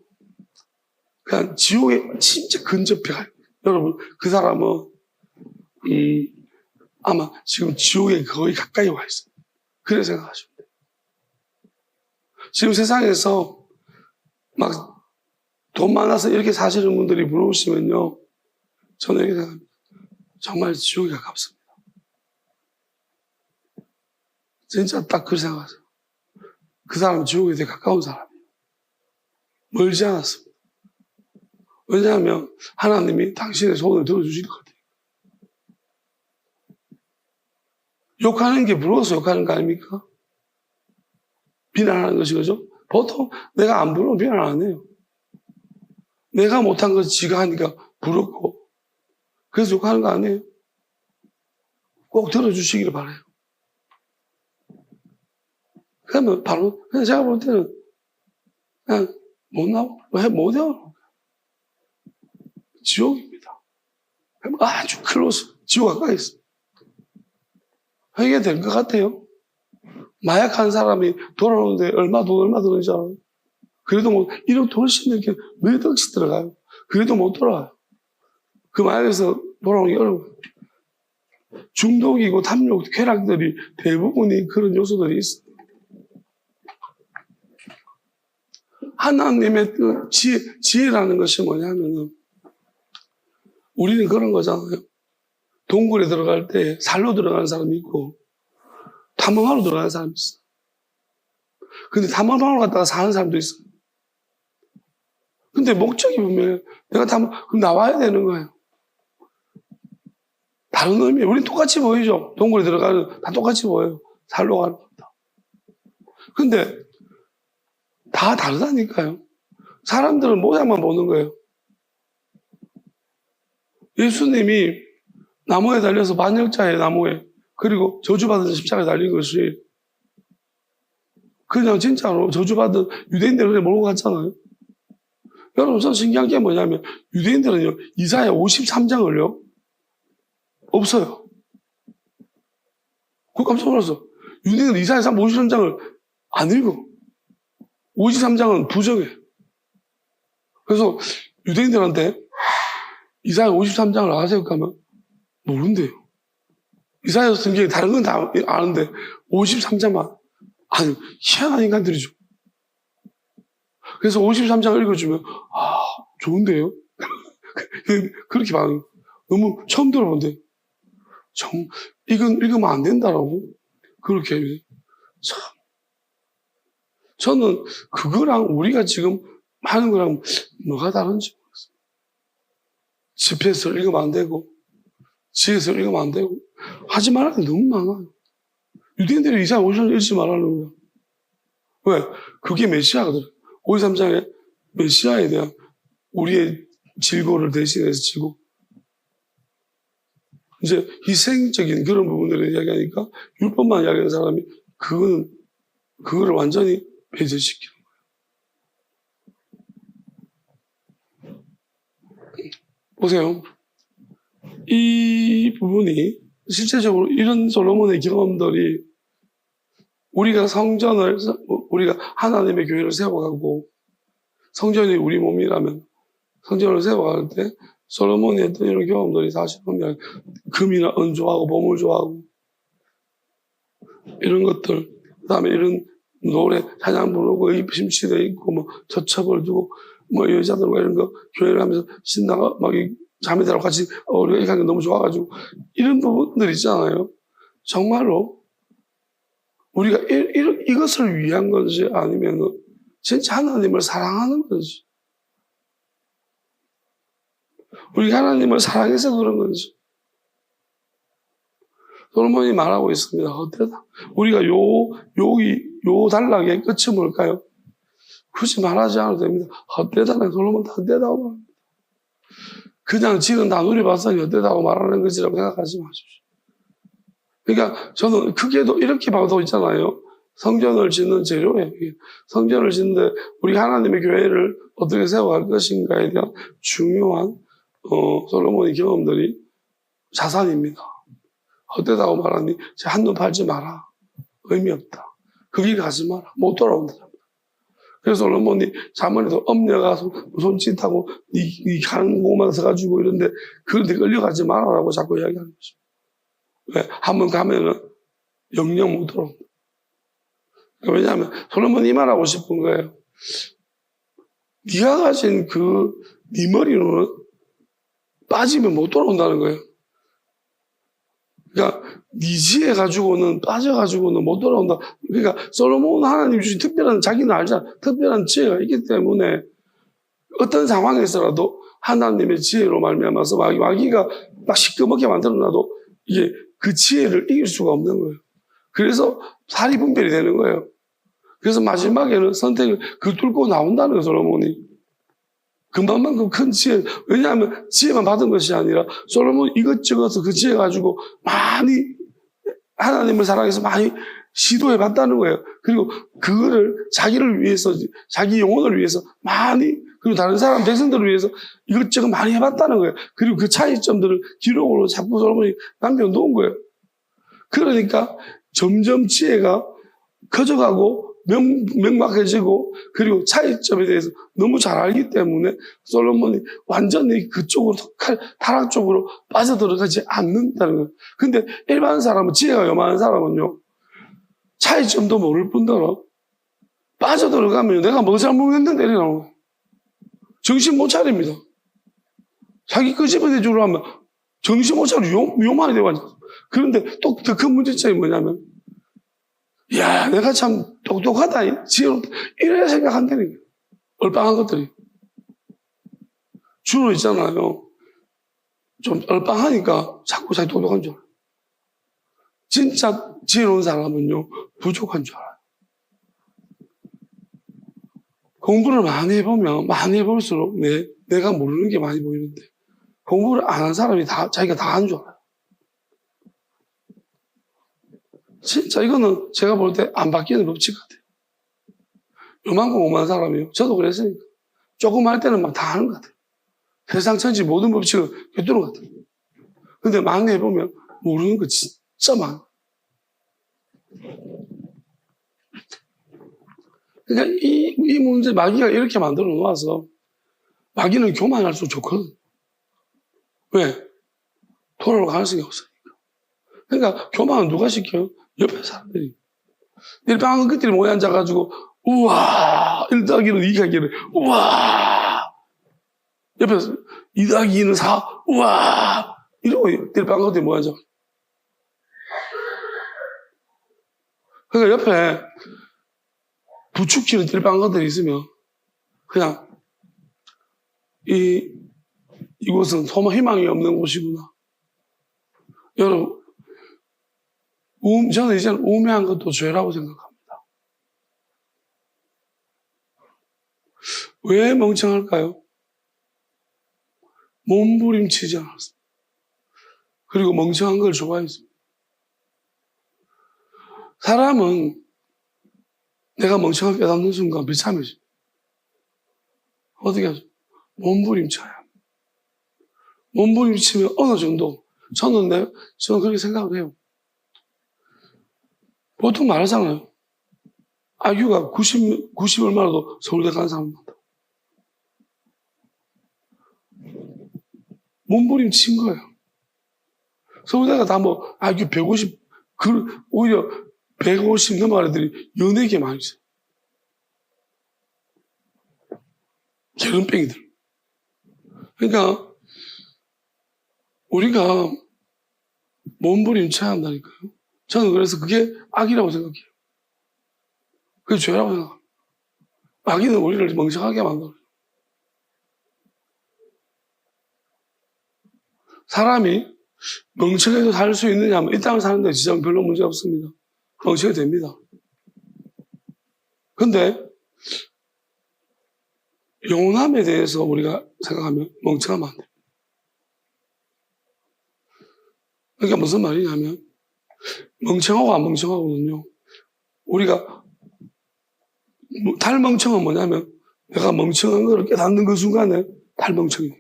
그냥 지옥에 진짜 근접해 가요. 여러분, 그 사람은, 아마 지금 지옥에 거의 가까이 와 있어요. 그래 생각하시면 돼요. 지금 세상에서 막 돈 많아서 이렇게 사시는 분들이 부러우시면요, 저는 이렇게 생각합니다. 정말 지옥에 가깝습니다. 진짜 딱 그렇게 생각하세요. 그 사람은 지옥에 되게 가까운 사람이에요. 멀지 않았습니다. 왜냐하면 하나님이 당신의 소원을 들어주실 것 같아요. 욕하는 게 부러워서 욕하는 거 아닙니까? 비난하는 것이 그죠? 보통 내가 안 부러우면 비난 안 해요. 내가 못한 거 지가 하니까 부럽고 그래서 욕하는 거 아니에요. 꼭 들어주시기를 바라요. 그러면 바로 그냥 제가 볼 때는 그냥 못 해요. 지옥입니다. 아주 클로스 지옥 가까이 있습니다. 이게 될 것 같아요. 마약한 사람이 돌아오는데 얼마 들어오는지 알아요? 그래도 뭐 1억 훨씬 이렇게 몇 억씩 들어가요. 그래도 못 돌아와요. 그 마약에서 돌아오는 게 어려워요. 중독이고 탐욕, 쾌락들이 대부분이 그런 요소들이 있어요. 하나님의 그 지혜라는 것이 뭐냐면은 우리는 그런 거잖아요. 동굴에 들어갈 때 살로 들어가는 사람이 있고 탐험하러 들어가는 사람이 있어요. 근데 탐험하러 갔다가 사는 사람도 있어요. 근데 목적이 보면 내가 그럼 나와야 되는 거예요. 다른 의미, 우린 똑같이 보이죠. 동굴에 들어가는 다 똑같이 보여요. 살로 가는 겁니다. 근데 다 다르다니까요. 사람들은 모양만 보는 거예요. 예수님이 나무에 달려서 반역자의 나무에 그리고 저주받은 십자가에 달린 것이 그냥 진짜로 저주받은 유대인들을 그냥 몰고 갔잖아요. 여러분, 전 신기한 게 뭐냐면 유대인들은요, 이사야 53장을요 없어요. 그거 깜짝 놀랐어. 유대인들은 이사야 53장을 안 읽어. 53장은 부정해. 그래서 유대인들한테 이사야 53장을 아세요? 하면 모른대요. 이사야 성경에 다른 건 다 아는데 53장만 아니 희한한 인간들이죠. 그래서 53장을 읽어주면 좋은데요? 그렇게 말하는 너무 처음 들어본데 이건 읽으면 안 된다라고 그렇게 해요. 참 저는 그거랑 우리가 지금 하는 거랑 뭐가 다른지 모르겠어요. 집회에서 읽으면 안 되고 지혜서 읽으면 안 되고 하지 말라는 게 너무 많아요. 유대인들이 이사야 53장 읽지 말라는 거야. 왜? 그게 메시아거든. 53장에 메시아에 대한 우리의 질고를 대신해서 지고 이제 희생적인 그런 부분들을 이야기하니까 율법만 이야기하는 사람이 그거를 완전히 배제시키는 거예요. 보세요. 이 부분이 실제적으로 이런 솔로몬의 경험들이 우리가 하나님의 교회를 세워가고 성전이 우리 몸이라면 성전을 세워갈 때 솔로몬이 했던 이런 경험들이 사실 보면 금이나 은 좋아하고 보물 좋아하고 이런 것들, 그 다음에 이런 노래, 찬양 부르고 심취돼 있고 뭐 저첩을 두고 뭐 여자들과 이런 거 교회를 하면서 신나가 막 자매들하고 같이 우리가 이렇게 하는 게 너무 좋아가지고 이런 부분들 있잖아요. 정말로 우리가 이것을 위한 건지 아니면 진짜 하나님을 사랑하는 건지 우리가 하나님을 사랑해서 그런 건지 솔로몬이 말하고 있습니다. 헛되다. 우리가 요 단락의 끝이 뭘까요? 굳이 말하지 않아도 됩니다. 헛되다는 솔로몬도 헛되다고 말합니다. 그냥 지는 다 누려봤으니 헛되다고 말하는 것이라고 생각하지 마십시오. 그러니까 저는 크게도 이렇게 봐도 있잖아요. 성전을 짓는 재료예요. 성전을 짓는데 우리 하나님의 교회를 어떻게 세워갈 것인가에 대한 중요한 솔로몬의 경험들이 자산입니다. 헛되다고 말하니 한눈 팔지 마라. 의미 없다. 그 길 가지 마라. 못 돌아온다. 그래서 솔로몬이 자문에서 엄녀가 손짓하고 이 가는 곳만 서가지고 이런데 그런데 끌려가지 말아라고 자꾸 이야기하는 거죠. 왜? 한번 가면은 영영 못 돌아온다. 왜냐하면 솔로몬이 이 말하고 싶은 거예요. 네가 가진 네 머리는 빠지면 못 돌아온다는 거예요. 그러니까 네 지혜 가지고는 빠져가지고는 못 돌아온다. 그러니까 솔로몬은 하나님 주신 특별한 자기는 알잖아. 특별한 지혜가 있기 때문에 어떤 상황에서라도 하나님의 지혜로 말미암아서 마귀가 막 시끄럽게 만들어놔도 이게 그 지혜를 이길 수가 없는 거예요. 그래서 사리 분별이 되는 거예요. 그래서 마지막에는 선택을 뚫고 나온다는 거예요, 솔로몬이. 금방만큼 큰 지혜, 왜냐하면 지혜만 받은 것이 아니라 솔로몬 이것저것 그 지혜 가지고 많이 하나님을 사랑해서 많이 시도해 봤다는 거예요. 그리고 그거를 자기를 위해서, 자기 영혼을 위해서 많이, 그리고 다른 사람, 백성들을 위해서 이것저것 많이 해봤다는 거예요. 그리고 그 차이점들을 기록으로 자꾸 솔로몬이 남겨놓은 거예요. 그러니까 점점 지혜가 커져가고 명확해지고 그리고 차이점에 대해서 너무 잘 알기 때문에 솔로몬이 완전히 그쪽으로 타락 쪽으로 빠져들어가지 않는다는 거예요. 근데 일반 사람은 지혜가 요만한 사람은요 차이점도 모를 뿐더러 빠져들어가면 내가 뭐 잘못했는데 이러는 거예요. 정신 못 차립니다. 자기 끄집어내 주려 하면 정신 못 차리고 요만이 되어가지고. 그런데 또 더 큰 문제점이 뭐냐면 야, 내가 참 똑똑하다, 지혜롭다, 이래 생각한다는 거예요. 얼빵한 것들이. 주로 있잖아요. 좀 얼빵하니까 자꾸 자기 똑똑한 줄 알아요. 진짜 지혜로운 사람은요, 부족한 줄 알아요. 공부를 많이 해보면, 많이 해볼수록 내가 모르는 게 많이 보이는데, 공부를 안 한 사람이 자기가 다 한 줄 알아요. 진짜 이거는 제가 볼 때 안 바뀌는 법칙 같아요. 요만큼 오만 사람이요. 저도 그랬으니까. 조금 할 때는 막 다 하는 것 같아요. 세상 천지 모든 법칙을 꿰뚫는 것 같아요. 근데 많이 해보면 모르는 거 진짜 많아. 그러니까 이 문제 마귀가 이렇게 만들어 놓아서 마귀는 교만할수록 좋거든. 왜? 돌아올 가능성이 없으니까. 그러니까 교만은 누가 시켜요? 옆에 사람들이. 일방은 그들이 모여 앉아가지고 우와 1더하기는 2하기를 우와 옆에서 2더하기2는 4 우와 이러고 일방은 그들이 모여 앉아. 그러니까 옆에 부추기는 일방은 그들이 있으면 그냥 이곳은 소망 희망이 없는 곳이구나. 여러분, 저는 이제는 우매한 것도 죄라고 생각합니다. 왜 멍청할까요? 몸부림치지 않았습니다. 그리고 멍청한 걸 좋아했습니다. 사람은 내가 멍청하게 깨닫는 순간 비참해집니다. 어떻게 하죠? 몸부림쳐야 합니다. 몸부림치면 어느 정도, 저는 그렇게 생각을 해요. 보통 말하잖아요. IQ가 90 얼마라도 서울대 가는 사람 많다. 몸부림친 거예요. 서울대가 다 뭐 IQ 150, 오히려 150 넘어가는 애들이 연예계 많이 있어요. 게으름뱅이들. 그러니까 우리가 몸부림쳐야 한다니까요. 저는 그래서 그게 악이라고 생각해요. 그게 죄라고 생각합니다. 악인은 우리를 멍청하게 만들어요. 사람이 멍청해도 살 수 있느냐 하면 이 땅을 사는데 진짜 별로 문제 없습니다. 멍청해 됩니다. 근데 영원함에 대해서 우리가 생각하면 멍청하면 안 돼요. 그러니까 무슨 말이냐면 멍청하고 안 멍청하고는요. 우리가 달멍청은 뭐냐면 내가 멍청한 걸 깨닫는 그 순간에 달멍청이에요.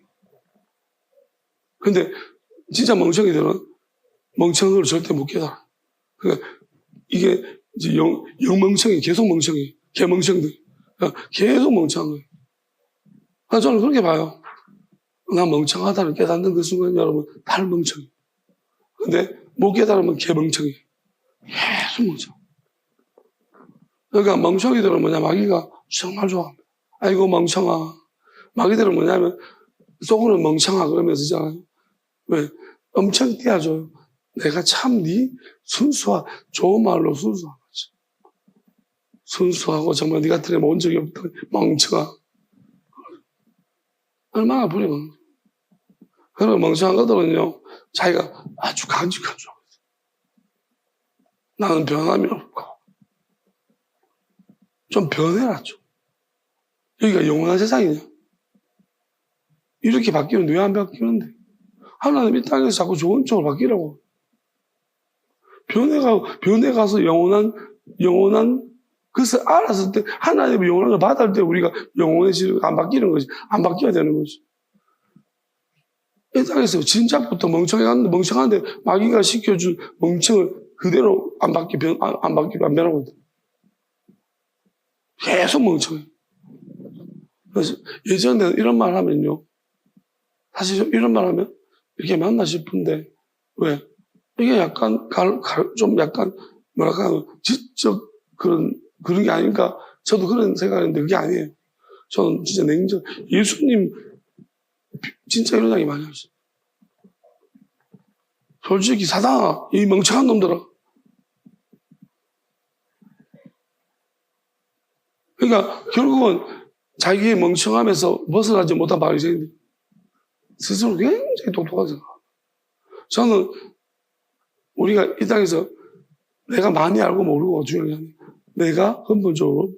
근데 진짜 멍청이들은 멍청한 걸 절대 못 깨달아. 그러니까 이게 이제 영멍청이, 계속 멍청이, 개멍청들. 그러니까 계속 멍청한 거예요. 저는 그렇게 봐요. 나 멍청하다를 깨닫는 그 순간 여러분 달멍청이. 근데 못 깨달으면 개멍청이. 계속 멍청. 그러니까 멍청이들은 뭐냐, 마귀가 정말 좋아합니다. 아이고 멍청아. 마귀들은 뭐냐면 속으로는 멍청아 그러면서 있잖아요. 왜? 엄청 띄워줘요. 내가 참 네 순수하, 좋은 말로 순수한 거지. 순수하고 정말 네 같은 애 본 적이 없다. 멍청아. 얼마나 부리면. 그런 멍청한 것들은요, 자기가 아주 간직한 줄 알았어요. 나는 변함이 없고. 좀 변해라, 좀. 여기가 영원한 세상이냐? 이렇게 바뀌면 왜 안 바뀌는데? 하나님 이 땅에서 자꾸 좋은 쪽으로 바뀌라고. 변해가서 영원한 그것을 알았을 때, 하나님의 영원한 걸 받을 때 우리가 영원해지고 안 바뀌는 거지. 안 바뀌어야 되는 거지. 이 땅에서 진작부터 멍청한데 마귀가 시켜준 멍청을 그대로 안 변하거든. 계속 멍청해. 그래서 예전에는 이런 말 하면요. 사실 이런 말 하면 이렇게 맞나 싶은데, 왜? 이게 약간, 좀 약간, 뭐랄까, 지적 그런 게 아닌가. 저도 그런 생각했는데 그게 아니에요. 저는 진짜 예수님, 진짜 이런 이야기 많이 하셨어요. 솔직히 사단아, 이 멍청한 놈들아. 그러니까 결국은 자기의 멍청함에서 벗어나지 못한 바리새인들. 스스로 굉장히 똑똑하죠. 저는 우리가 이 땅에서 내가 많이 알고 모르고 중요한 게 아니에요. 내가 근본적으로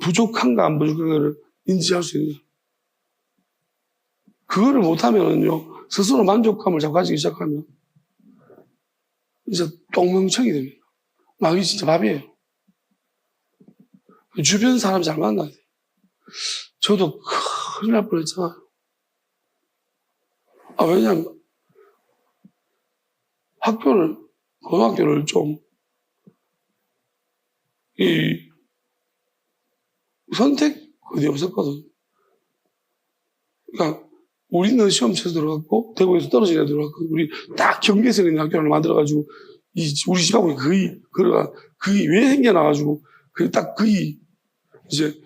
부족한가 안 부족한가를 인지할 수 있는. 그거를 못하면요, 스스로 만족감을 자꾸 가지기 시작하면 이제 똥멍청이 됩니다. 마귀 진짜 밥이에요. 주변 사람 잘 만나야 돼요. 저도 큰일 날 뻔했잖아요. 왜냐면 고등학교를 좀 선택이 없었거든. 그러니까 우리는 시험 쳐서 들어갔고 대구에서 떨어진 애 들어갔고 우리 딱 경계선 있는 학교를 만들어가지고 우리 집하고 거의 왜 생겨나가지고 딱 거의 이제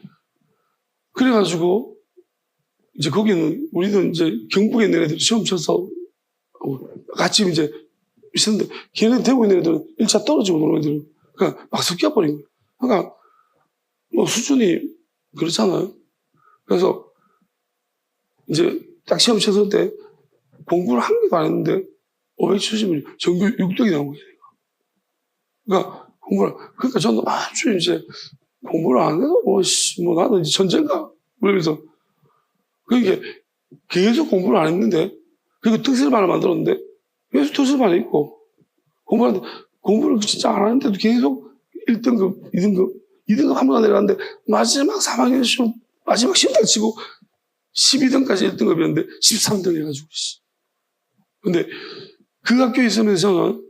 그래가지고 이제 거기는 우리는 이제 경북에 있는 애들 시험 쳐서 같이 이제 있었는데 걔네 대구에 있는 애들은 1차 떨어지고 노는 애들은 그러니까 막 섞여버린 거예요. 그러니까 뭐 수준이 그렇잖아요. 그래서 이제 딱 시험 쳤을 때 공부를 한 개도 안 했는데 570은 전교 6등이 나온 거예요. 그러니까 저는 아주 이제 공부를 안 해도 뭐 나는 이제 천재인가? 그러면서 그게 계속 공부를 안 했는데, 그리고 특설반을 만들었는데, 계속 특설반에 있고, 공부를 진짜 안 하는데도 계속 1등급, 2등급 한 번도 내려갔는데, 마지막 3학년 시험, 마지막 시험 딱 치고, 12등까지 1등급이었는데, 13등 해가지고, 근데 그 학교에 있으면서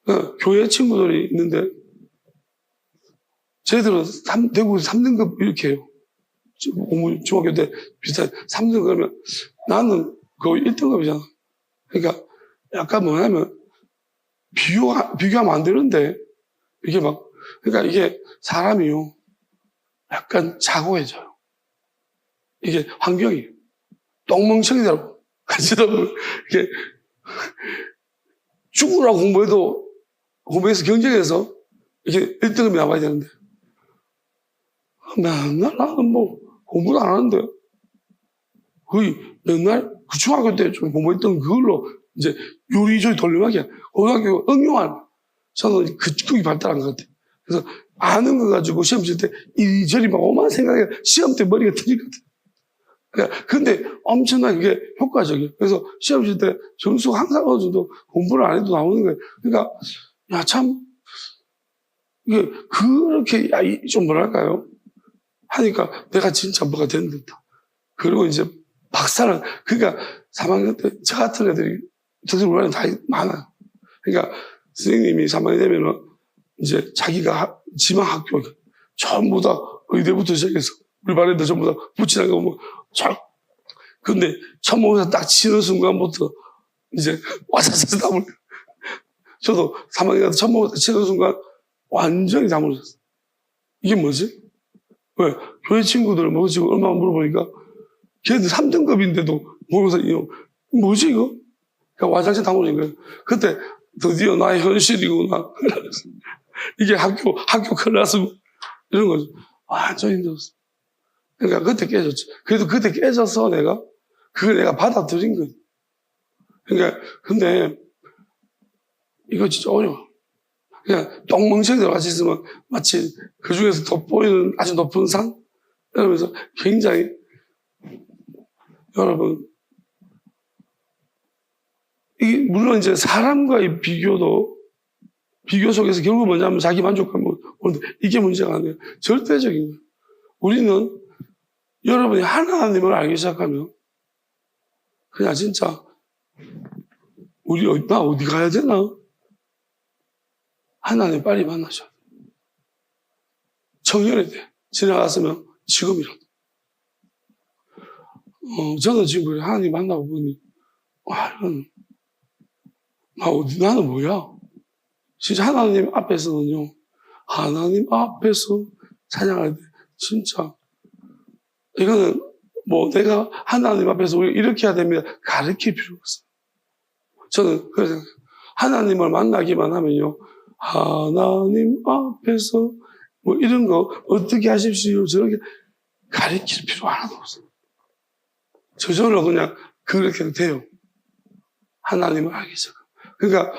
저는, 교회 친구들이 있는데, 쟤들은 대구 3등급 이렇게 해요. 중학교 때 비슷한 3등급 그러면 나는 거의 1등급이잖아. 그러니까 약간 뭐냐면 비교하면 안 되는데 이게 그러니까 이게 사람이요. 약간 자고해져요. 이게 환경이 똥멍청이더라고. 같이 보면 이게 죽으라고 공부해서 경쟁해서 이게 1등급이 나와야 되는데 맨날 나는 뭐 공부도 안 하는데 거의 맨날 그 중학교 때 좀 공부했던 그걸로 이제 요리조리 돌림하기야. 고등학교 응용한 저는 그쪽이 발달한 것 같아. 그래서 아는 거 가지고 시험 칠 때 이리저리 막 오만 생각해 시험 때 머리가 터지거든. 그러니까 근데 엄청나게 그게 효과적이에요. 그래서 시험 칠 때 점수가 항상 어느 정도 공부를 안 해도 나오는 거예요. 그러니까 야 참 이게 그렇게 좀 뭐랄까요? 하니까 내가 진짜 뭐가 되는 듯다. 그리고 이제 박사를, 그러니까 3학년 때 저 같은 애들이 특성 불안이 다 많아요. 그러니까 선생님이 3학년 되면은 이제 자기가 지망 학교 전부 다 의대부터 시작해서 우리 반 애들 전부 다 붙이는 거 뭐, 근데 천모에서 딱 치는 순간부터 이제 와사사사 다 몰려. 저도 3학년 가서 천모에서 치는 순간 완전히 다 몰렸어. 이게 뭐지? 왜? 교회 친구들 뭐 지금 얼마나 물어보니까 걔들 3등급인데도 모르면서 뭐지 이거? 그러니까 와장창 다 모르는 거예요. 그때 드디어 나의 현실이구나. 이게 학교 클래스 이런 거죠. 완전 힘들었어. 그러니까 그때 깨졌지. 그래도 그때 깨져서 그걸 내가 받아들인 거예요. 그러니까 근데 이거 진짜 어려워. 그냥 똥멍청이들 같이 있으면 마치 그 중에서 돋보이는 아주 높은 산? 이러면서 굉장히 여러분 물론 이제 사람과의 비교 속에서 결국 뭐냐면 자기 만족감 오는데 이게 문제가 아니에요. 절대적인 거예요. 우리는 여러분이 하나님을 알기 시작하면 그냥 진짜 나 어디 가야 되나? 하나님 빨리 만나셔야 돼요. 청년의 때 지나갔으면 지금이라도. 저는 지금 하나님 만나고 보니 나는 뭐야? 진짜 하나님 앞에서는요, 하나님 앞에서 찬양할 때, 진짜, 이거는 뭐 내가 하나님 앞에서 이렇게 해야 됩니다. 가르칠 필요가 없어요. 저는 그래서 하나님을 만나기만 하면요, 하나님 앞에서 뭐 이런 거 어떻게 하십시오. 저렇게 가르칠 필요 하나도 없어요. 저절로 그냥 그렇게 돼요. 하나님을 알기 시작. 그러니까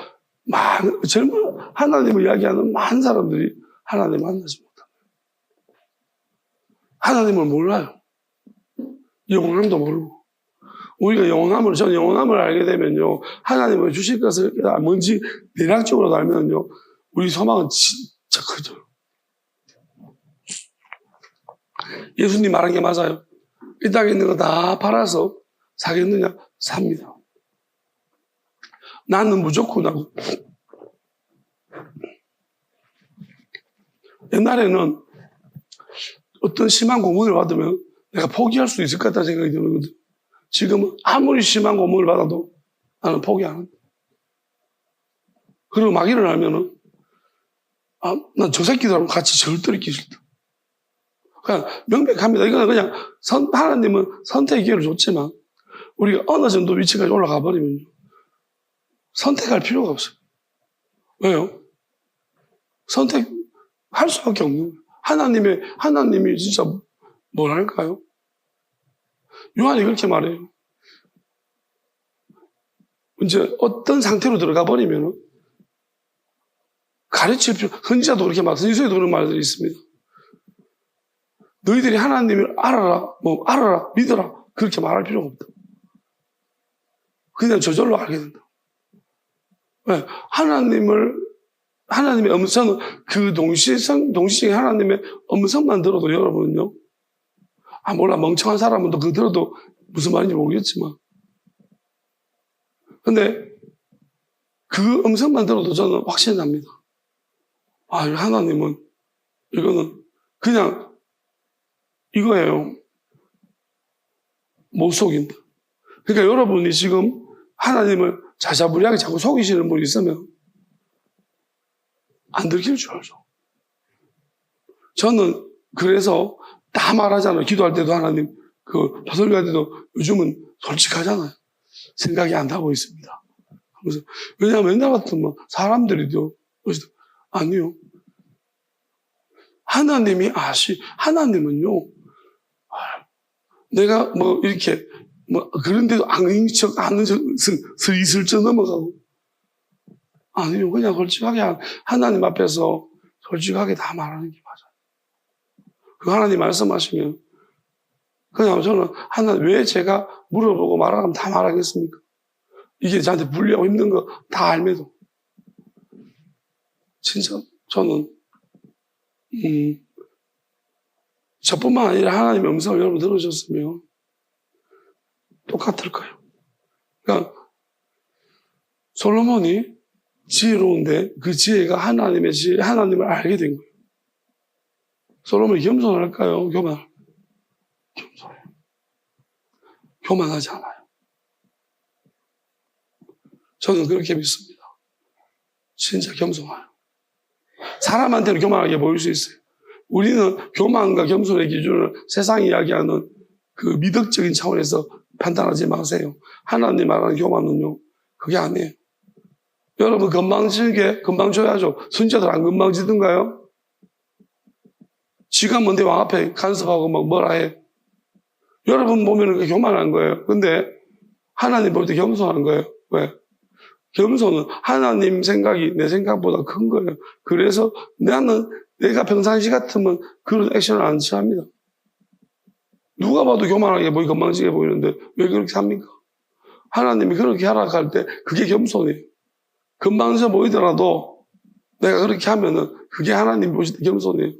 젊은 하나님을 이야기하는 많은 사람들이 하나님을 만나지 못합니다. 하나님을 몰라요. 영원함도 모르고. 저는 영원함을 알게 되면요, 하나님을 주실 것을 뭔지 대략적으로 알면요, 우리 소망은 진짜 크죠. 예수님 말한 게 맞아요. 이 땅에 있는 거 다 팔아서 사겠느냐? 삽니다. 나는 무조건 하고. 옛날에는 어떤 심한 고문을 받으면 내가 포기할 수 있을 것 같다는 생각이 드는 거거든. 지금은 아무리 심한 고문을 받아도 나는 포기 안 한다. 그리고 막 일어나면은 난 저 새끼들하고 같이 절대 있기 싫다. 그냥 명백합니다. 이거는 그냥 하나님은 선택의 기회를 줬지만 우리가 어느 정도 위치까지 올라가 버리면 선택할 필요가 없어요. 왜요? 선택할 수밖에 없는 거예요. 하나님이 진짜 뭐랄까요? 요한이 그렇게 말해요. 이제 어떤 상태로 들어가 버리면 가르칠 필요, 선지자도 그렇게 말, 선지서에도 그런 말들이 있습니다. 너희들이 하나님을 알아라, 알아라, 믿어라. 그렇게 말할 필요가 없다. 그냥 저절로 알게 된다. 왜? 하나님의 음성은 그 동시에 하나님의 음성만 들어도 여러분은요, 몰라, 멍청한 사람은 또 그거 들어도 무슨 말인지 모르겠지만. 근데 그 음성만 들어도 저는 확신이 납니다. 하나님은, 이거는 그냥 이거예요. 못 속인다. 그러니까 여러분이 지금 하나님을 자자부리하게 자꾸 속이시는 분이 있으면 안 들킬 줄 알죠. 저는 그래서 다 말하잖아요. 기도할 때도 하나님, 설교할 때도 요즘은 솔직하잖아요. 생각이 안 나고 있습니다. 그래서 왜냐하면 옛날 같으면 사람들이도 아니요. 하나님은요, 내가 이렇게, 그런데도 아는 척, 슬쩍 넘어가고. 아니요. 그냥 솔직하게, 하나님 앞에서 솔직하게 다 말하는 게 맞아요. 그 하나님 말씀하시면, 그냥 저는 왜 제가 물어보고 말하면 다 말하겠습니까? 이게 저한테 불리하고 힘든 거 다 알면서. 진짜, 저는, 저뿐만 아니라 하나님의 음성을 여러분 들으셨으면 똑같을 거예요. 그러니까 솔로몬이 지혜로운데 그 지혜가 하나님의 지혜, 하나님을 알게 된 거예요. 솔로몬이 겸손할까요? 겸손해요. 교만하지 않아요. 저는 그렇게 믿습니다. 진짜 겸손해요. 사람한테는 교만하게 보일 수 있어요. 우리는 교만과 겸손의 기준을 세상이 이야기하는 그 미덕적인 차원에서 판단하지 마세요. 하나님 말하는 교만은요, 그게 아니에요. 여러분, 금방 줘야죠. 선지자들 안 금방 지든가요? 지가 뭔데 왕 앞에 간섭하고 뭐라 해. 여러분 보면 그게 교만한 거예요. 근데 하나님 볼 때 겸손한 거예요. 왜? 겸손은 하나님 생각이 내 생각보다 큰 거예요. 그래서 내가 평상시 같으면 그런 액션을 안 취합니다. 누가 봐도 교만하게 건방지게 보이는데 왜 그렇게 합니까? 하나님이 그렇게 하락할 때 그게 겸손이에요. 건방져 보이더라도 내가 그렇게 하면은 그게 하나님 보실 때 겸손이에요.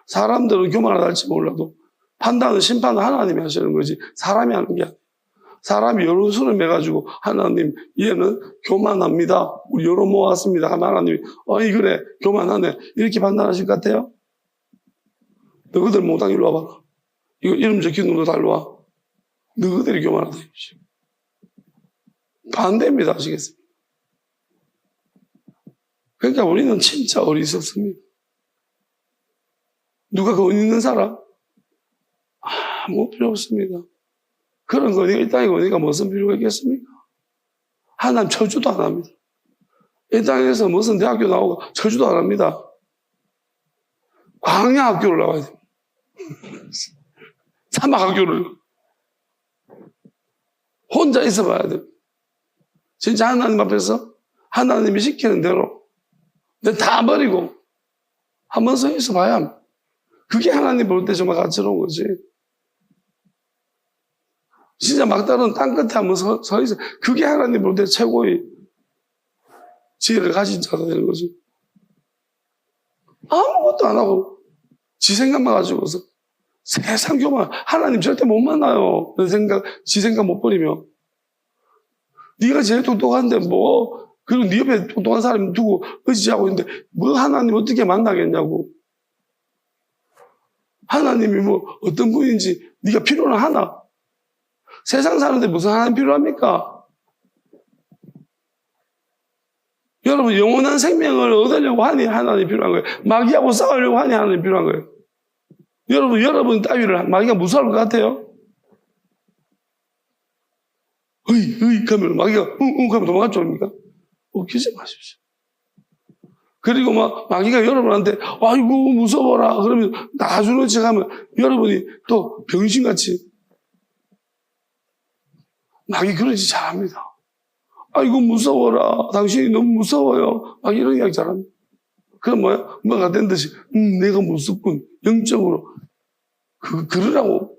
사람들은 교만하다 할지 몰라도 판단은, 심판은 하나님이 하시는 거지 사람이 하는 게 아니에요. 사람이 여러 수를 매가지고 하나님, 얘는 교만합니다. 우리 여러 모았습니다. 하면 하나님이 그래 교만하네 이렇게 판단하실 것 같아요? 너희들 몽땅 일로 와봐라. 이거 이름 적힌 놈도 다 일로 와. 너희들이 교만하다. 반대입니다. 아시겠습니까? 그러니까 우리는 진짜 어리석습니다. 누가 그 은 있는 사람? 아무 필요 없습니다. 그런 거 이 땅에 오니까 무슨 필요가 있겠습니까? 하나님 처주도 안 합니다. 이 땅에서 무슨 대학교 나오고 처주도 안 합니다. 광야 학교를 나와야 됩니다. 사막 학교를 혼자 있어 봐야 됩니다. 진짜 하나님 앞에서 하나님이 시키는 대로 다 버리고 한번 서 있어 봐야 합니다. 그게 하나님 볼 때 정말 가치로운 거지. 진짜 막다른 땅끝에 한번 서 있어. 그게 하나님 볼 때 최고의 지혜를 가진 자가 되는 거죠. 아무것도 안 하고 지 생각만 가지고서 세상 교만. 하나님 절대 못 만나요. 지 생각 못 버리면. 네가 제일 똑똑한데 그리고 네 옆에 똑똑한 사람 두고 의지하고 있는데 하나님 어떻게 만나겠냐고. 하나님이 어떤 분인지 네가 필요는 하나? 세상 사는데 무슨 하나님 필요합니까? 여러분, 영원한 생명을 얻으려고 하니 하나님 필요한 거예요. 마귀하고 싸우려고 하니 하나님 필요한 거예요. 여러분 따위를 마귀가 무서울 것 같아요? 그러면 마귀가 그러면 도망갈 줄 압니까? 웃기지 마십시오. 그리고 마귀가 여러분한테 아이고 무서워라 그러면 나주는 척 하면 여러분이 또 병신같이 마귀 그러지 잘합니다. 아이고, 무서워라. 당신이 너무 무서워요. 막 이런 이야기 잘합니다. 그럼 뭐야? 뭐가 된 듯이, 내가 무섭군. 영적으로. 그러라고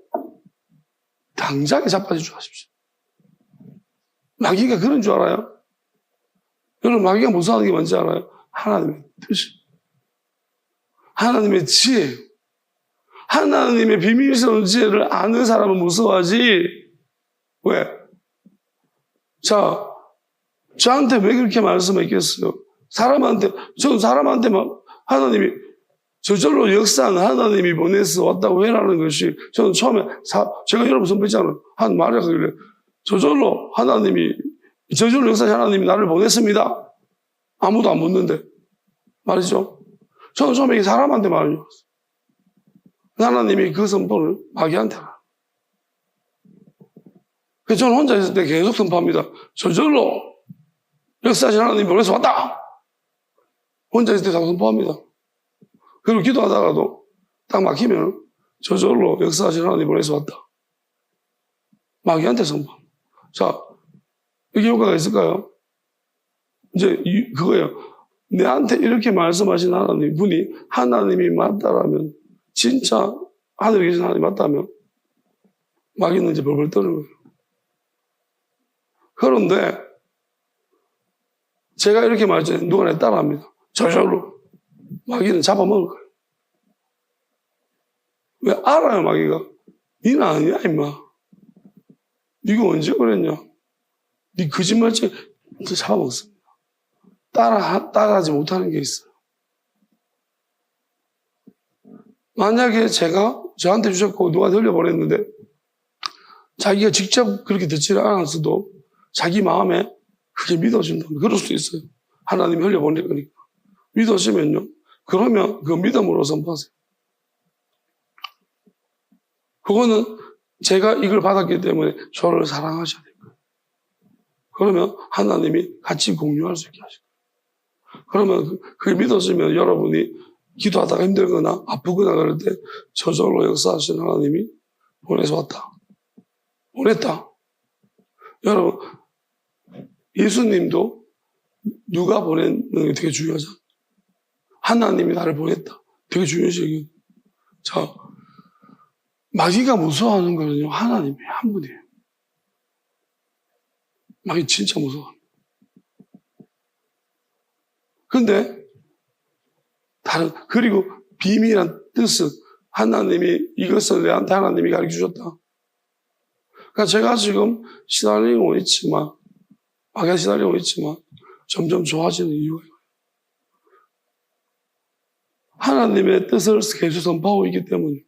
당장에 자빠지지 마십시오. 마귀가 그런 줄 알아요? 여러분, 마귀가 무서워하는 게 뭔지 알아요? 하나님의 뜻이. 하나님의 지혜. 하나님의 비밀스러운 지혜를 아는 사람은 무서워하지. 왜? 자, 저한테 왜 그렇게 말씀했겠어요? 저는 사람한테 막 하나님이 저절로 역사는 하나님이 보내서 왔다고 해라는 것이 저는 처음에 제가 여러분 선배잖아요. 한 말이 하길래 저절로 역사하신 하나님이 나를 보냈습니다. 아무도 안 묻는데 말이죠. 저는 처음에 사람한테 말을 줬어요. 하나님이 그 선포를 마귀한테 하라. 그래서 저는 혼자 있을 때 계속 선포합니다. 저절로 역사하신 하나님이 보내서 왔다. 혼자 있을 때 다 선포합니다. 그리고 기도하다가도 딱 막히면 저절로 역사하신 하나님이 보내서 왔다. 마귀한테 선포. 자, 이게 효과가 있을까요? 이제 그거예요. 내한테 이렇게 말씀하신 분이 하나님이 맞다라면, 진짜 하늘에 계신 하나님이 맞다면 마귀는 이제 벌벌 떠는 거예요. 그런데 제가 이렇게 말했잖아요. 누가 내 따라합니다. 저절로 마귀는 잡아먹을 거예요. 왜 알아요, 마귀가? 니는 아니야, 임마. 니가 언제 그랬냐? 니 거짓말쟁이 잡아먹습니다. 따라하지 못하는 게 있어요. 만약에 저한테 주셨고 누가 들려보냈는데 자기가 직접 그렇게 듣지를 않았어도 자기 마음에 그게 믿어진다면 그럴 수도 있어요. 하나님이 흘려보낼 거니까. 믿어지면요. 그러면 그 믿음으로 선포하세요. 그거는 제가 이걸 받았기 때문에 저를 사랑하셔야 돼요. 그러면 하나님이 같이 공유할 수 있게 하실 거예요. 그러면 그게 믿어지면 여러분이 기도하다가 힘들거나 아프거나 그럴 때 저절로 역사하신 하나님이 보내서 왔다. 보냈다. 여러분, 예수님도 누가 보내는 게 되게 중요하잖아. 하나님이 나를 보냈다. 되게 중요시 얘기해요. 자, 마귀가 무서워하는 거는요, 하나님이 한 분이에요. 마귀 진짜 무서워합니다. 근데 그리고 비밀한 뜻은 하나님이 이것을 내한테 하나님이 가르쳐 주셨다. 그러니까 제가 지금 시달리고 있지만, 마귀가 시달리고 있지만 점점 좋아지는 이유가 이거예요. 하나님의 뜻을 계속 선포하고 있기 때문에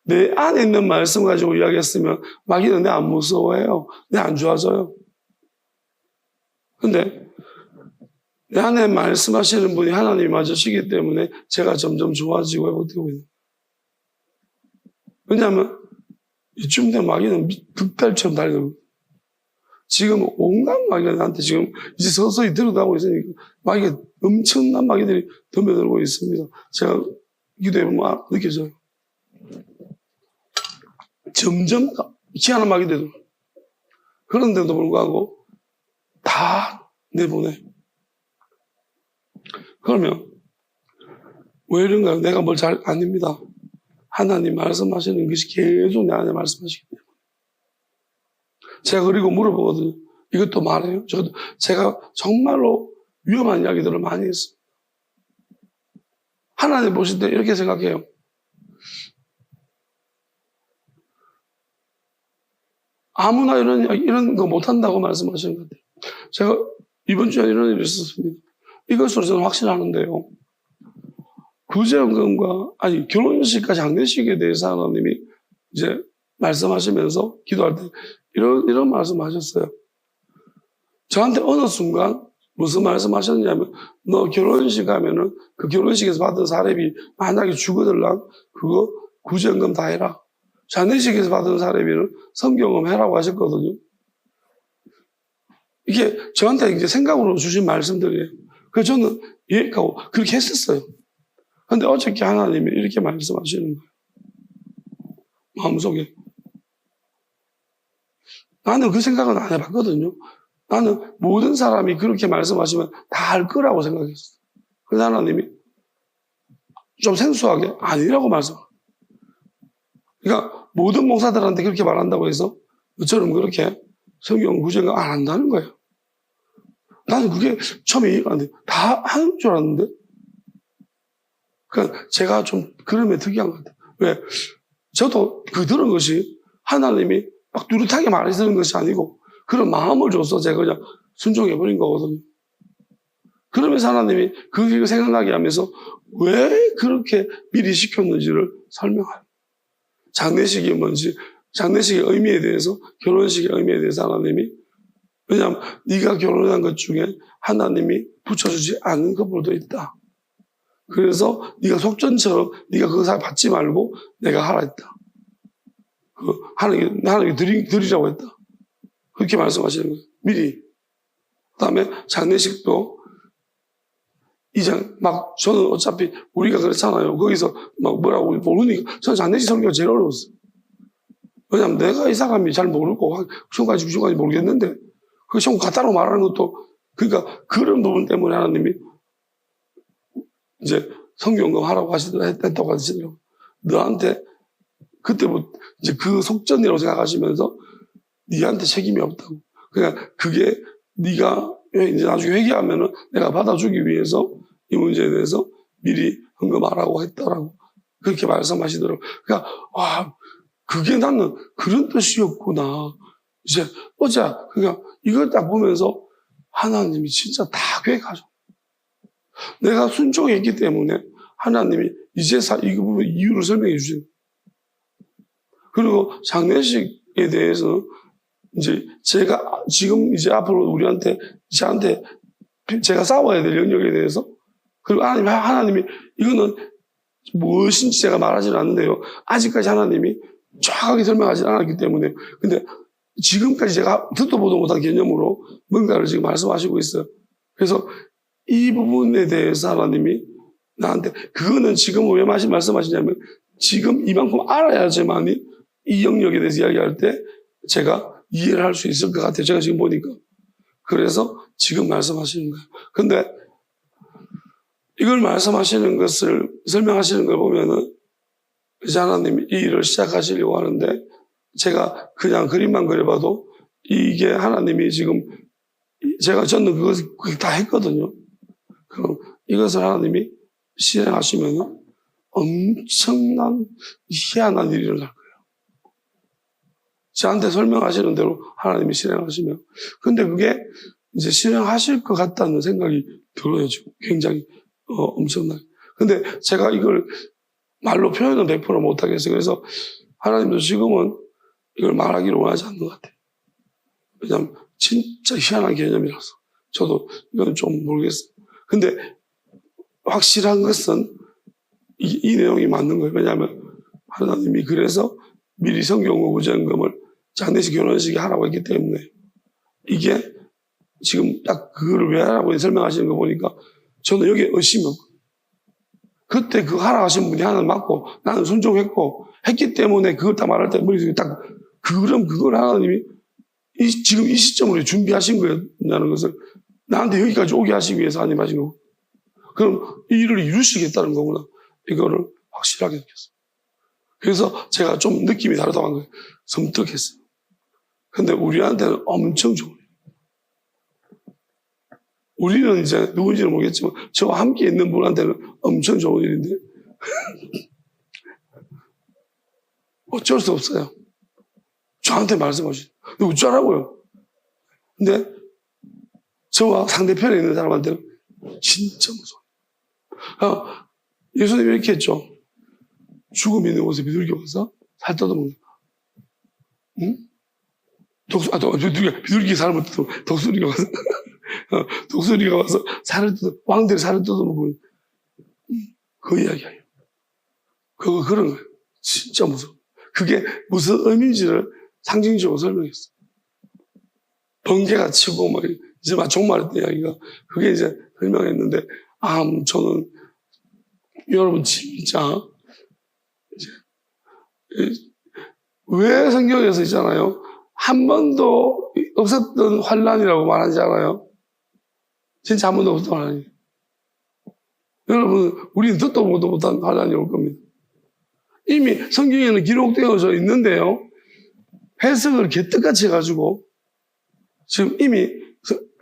내 안에 있는 말씀 가지고 이야기했으면 마귀는 내 안 무서워해요. 내 안 좋아져요. 근데 내 안에 말씀하시는 분이 하나님이 맞으시기 때문에 제가 점점 좋아지고 회복되고 있는 거예요. 왜냐하면 이쯤 되면 마귀는 득달처럼 달려요. 지금 온갖 마귀가 나한테 지금 이제 서서히 들어가고 있으니까 마귀가 엄청난 마귀들이 덤벼들고 있습니다. 제가 기도해보면 느껴져요. 점점 희한한 마귀들도 그런데도 불구하고 다 내보내. 그러면 왜 이런가요? 내가 뭘 아닙니다. 하나님 말씀하시는 것이 계속 내 안에 말씀하시기 때문에. 제가 그리고 물어보거든요. 이것도 말해요? 제가 정말로 위험한 이야기들을 많이 했어요. 하나님 보실 때 이렇게 생각해요. 아무나 이런 거 못한다고 말씀하시는 것 같아요. 제가 이번 주에 이런 일이 있었습니다. 이것으로 저는 확신하는데요. 결혼식과 장례식에 대해서 하나님이 이제 말씀하시면서 기도할 때 이런 말씀하셨어요. 저한테 어느 순간 무슨 말씀하셨냐면 너 결혼식 가면은 그 결혼식에서 받은 사례비 만약에 죽어들랑 그거 구제연금 다 해라. 장례식에서 받은 사례비는 성경금 해라고 하셨거든요. 이게 저한테 이제 생각으로 주신 말씀들이에요. 그래서 저는 이해하고 그렇게 했었어요. 근데 어저께 하나님이 이렇게 말씀하시는 거예요. 마음속에. 나는 그 생각은 안 해봤거든요. 나는 모든 사람이 그렇게 말씀하시면 다 할 거라고 생각했어. 그래서 하나님이 좀 생소하게 아니라고 말씀합니다. 그러니까 모든 목사들한테 그렇게 말한다고 해서 너처럼 그렇게 성경 구절을 안 한다는 거예요. 나는 그게 처음에 이해가 안 돼. 다 하는 줄 알았는데. 그러니까 제가 좀 그름에 특이한 것 같아요. 왜? 저도 그 들은 것이 하나님이 막 뚜렷하게 말해주는 것이 아니고 그런 마음을 줘서 제가 그냥 순종해버린 거거든요. 그러면서 하나님이 그게 생각나게 하면서 왜 그렇게 미리 시켰는지를 설명해요. 장례식이 뭔지, 장례식의 의미에 대해서, 결혼식의 의미에 대해서 하나님이, 왜냐하면 네가 결혼한 것 중에 하나님이 붙여주지 않은 커플도 있다. 그래서 네가 속전처럼 네가 그거 받지 말고 내가 하라 했다. 하나님이 드리라고 했다. 그렇게 말씀하시는 거예요. 미리. 그 다음에 장례식도 저는 어차피 우리가 그렇잖아요. 거기서 막 뭐라고 모르니까 저는 장례식 설교가 제일 어려웠어요. 왜냐면 내가 이 사람이 잘 모르고 시험까지 모르겠는데 그 시험 갖다로 말하는 것도 그러니까 그런 부분 때문에 하나님이 이제 성경금 하라고 했다고 하시더라고요. 너한테 그때부터 이제 그 속전이라고 생각하시면서 니한테 책임이 없다고. 그러니까 그게 네가 이제 나중에 회개하면은 내가 받아주기 위해서 이 문제에 대해서 미리 헌금하라고 했다라고 그렇게 말씀하시더라고요. 그러니까 와 그게 나는 그런 뜻이었구나. 이제 그러니까 이걸 딱 보면서 하나님이 진짜 다 계획하죠. 내가 순종했기 때문에 하나님이 이제 이 부분 이유를 설명해 주세요. 그리고 장례식에 대해서 이제 제가 지금 이제 앞으로 저한테 제가 싸워야 될 영역에 대해서 그리고 하나님이 이거는 무엇인지 제가 말하지는 않는데요. 아직까지 하나님이 정확하게 설명하지 않았기 때문에 근데 지금까지 제가 듣도 보도 못한 개념으로 뭔가를 지금 말씀하시고 있어요. 그래서 이 부분에 대해서 하나님이 나한테 그거는 지금 왜 말씀하시냐면 지금 이만큼 알아야지만이 이 영역에 대해서 이야기할 때 제가 이해를 할 수 있을 것 같아요. 제가 지금 보니까. 그래서 지금 말씀하시는 거예요. 근데 이걸 말씀하시는 것을 설명하시는 걸 보면은 이제 하나님이 이 일을 시작하시려고 하는데 제가 그냥 그림만 그려봐도 이게 하나님이 지금 저는 그것을 다 했거든요. 그럼 이것을 하나님이 실행하시면 엄청난 희한한 일이 일어날 거예요. 저한테 설명하시는 대로 하나님이 실행하시면. 근데 그게 이제 실행하실 것 같다는 생각이 들어요, 지금. 굉장히, 엄청나게. 근데 제가 이걸 말로 표현은 100% 못하겠어요. 그래서 하나님도 지금은 이걸 말하기를 원하지 않는 것 같아요. 왜냐하면 진짜 희한한 개념이라서. 저도 이건 좀 모르겠어요. 근데 확실한 것은 이 내용이 맞는 거예요. 왜냐하면 하나님이 그래서 미리 성경과 구제헌금을 장례식 결혼식에 하라고 했기 때문에 이게 지금 딱 그거를 왜 하라고 설명하시는 거 보니까 저는 여기에 의심이 없고 그때 그거 하라고 하신 분이 하나는 맞고 나는 순종했고 했기 때문에 그걸 딱 말할 때 머릿속에 딱 그걸 하나님이 지금 이 시점으로 준비하신 거냐는 것을 나한테 여기까지 오게 하시기 위해서 하나님 하신 거고 그럼 이 일을 이루시겠다는 거구나. 이거를 확실하게 느꼈어요. 그래서 제가 좀 느낌이 다르다고 한 거예요. 섬뜩했어요. 근데 우리한테는 엄청 좋은 일이에요. 우리는 이제 누군지는 모르겠지만 저와 함께 있는 분한테는 엄청 좋은 일인데 어쩔 수 없어요. 저한테 말씀하시죠. 어쩌라고요. 근데 저와 상대편에 있는 사람한테는 진짜 무서워요. 예수님이 이렇게 했죠. 죽음 있는 곳에 비둘기 와서 살 뜯어먹는 응? 비둘기 살을 뜯어 독수리가 와서 독수리가 와서 왕들이 살을 뜯어먹는 그 이야기예요. 그런 거예요. 진짜 무서워. 그게 무슨 의미인지를 상징적으로 설명했어요. 번개가 치고 막 이제 막 종말했던 이야기가 그게 이제 설명했는데 저는 여러분 진짜 이제 왜 성경에서 있잖아요. 한 번도 없었던 환란이라고 말하지 않아요? 진짜 한 번도 없었던 환란이. 여러분, 우리는 듣도 보도 못한 환란이 올 겁니다. 이미 성경에는 기록되어져 있는데요. 해석을 개떡같이 해가지고 지금 이미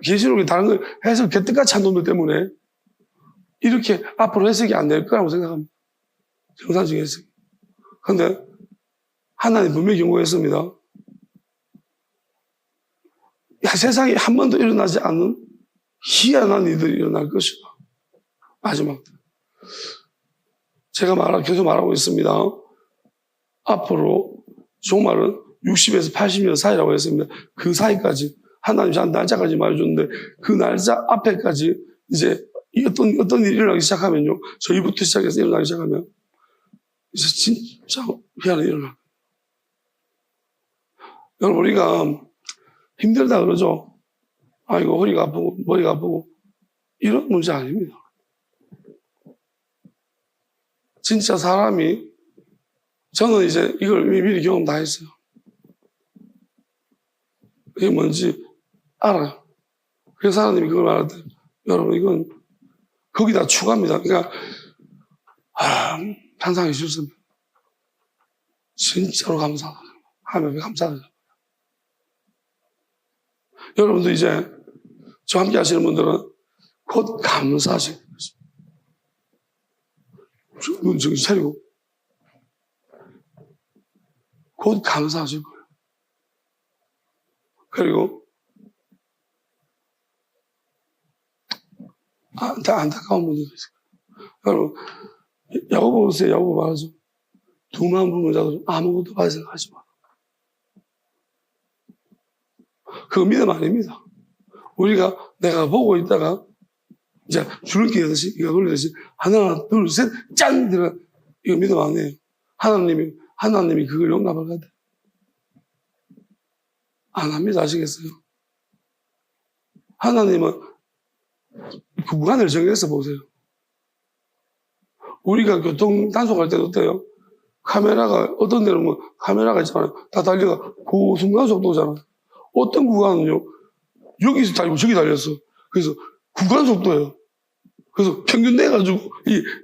계시록에 다른 걸 해석을 개떡같이 한 놈들 때문에 이렇게 앞으로 해석이 안 될 거라고 생각합니다. 정상적인 해석. 그런데 하나님 분명히 경고했습니다. 야, 세상에 한 번도 일어나지 않는 희한한 일들이 일어날 것이다. 마지막. 제가 계속 말하고 있습니다. 앞으로 종말은 60에서 80년 사이라고 했습니다. 그 사이까지 하나님이 한 날짜까지 말해줬는데 그 날짜 앞에까지 이제 어떤 일이 일어나기 시작하면요. 저희부터 시작해서 일어나기 시작하면 이제 진짜 희한한 일이 일어나. 여러분 우리가 힘들다 그러죠. 아이고 허리가 아프고 머리가 아프고 이런 문제 아닙니다. 진짜 사람이 저는 이제 이걸 미리 경험 다 했어요. 이게 뭔지 알아요. 그래서 하나님이 그걸 말할 때 여러분 이건 거기다 추가합니다. 그러니까 상상이 싫습니다. 진짜로 감사하다. 하나님께 감사하다. 여러분도 이제 저와 함께 하시는 분들은 곧 감사하실 것입니다. 눈 정신 차리고 곧 감사하실 거예요. 그리고 안타까운 분들도 있을 거예요. 여러분 야고보 보세요. 야고보 말하죠. 두 마음 품은 자들은 아무것도 발생하지 마. 그거 믿음 아닙니다. 우리가 내가 보고 있다가 이제 줄넘기 하듯이 이거 돌리듯이 하나 둘 셋 짠 들어 이거 믿음 아니에요. 하나님이 그걸 용납할 것 같아요. 안 합니다. 아시겠어요? 하나님은 그 무한을 정해서 보세요. 우리가 교통 단속할 때도 어때요? 카메라가 어떤 데는 뭐 카메라가 있잖아요. 다 달려가 고순간 속도잖아요. 어떤 구간은요 여기서 달리고 저기 달렸어. 그래서 구간 속도예요. 그래서 평균 내가지고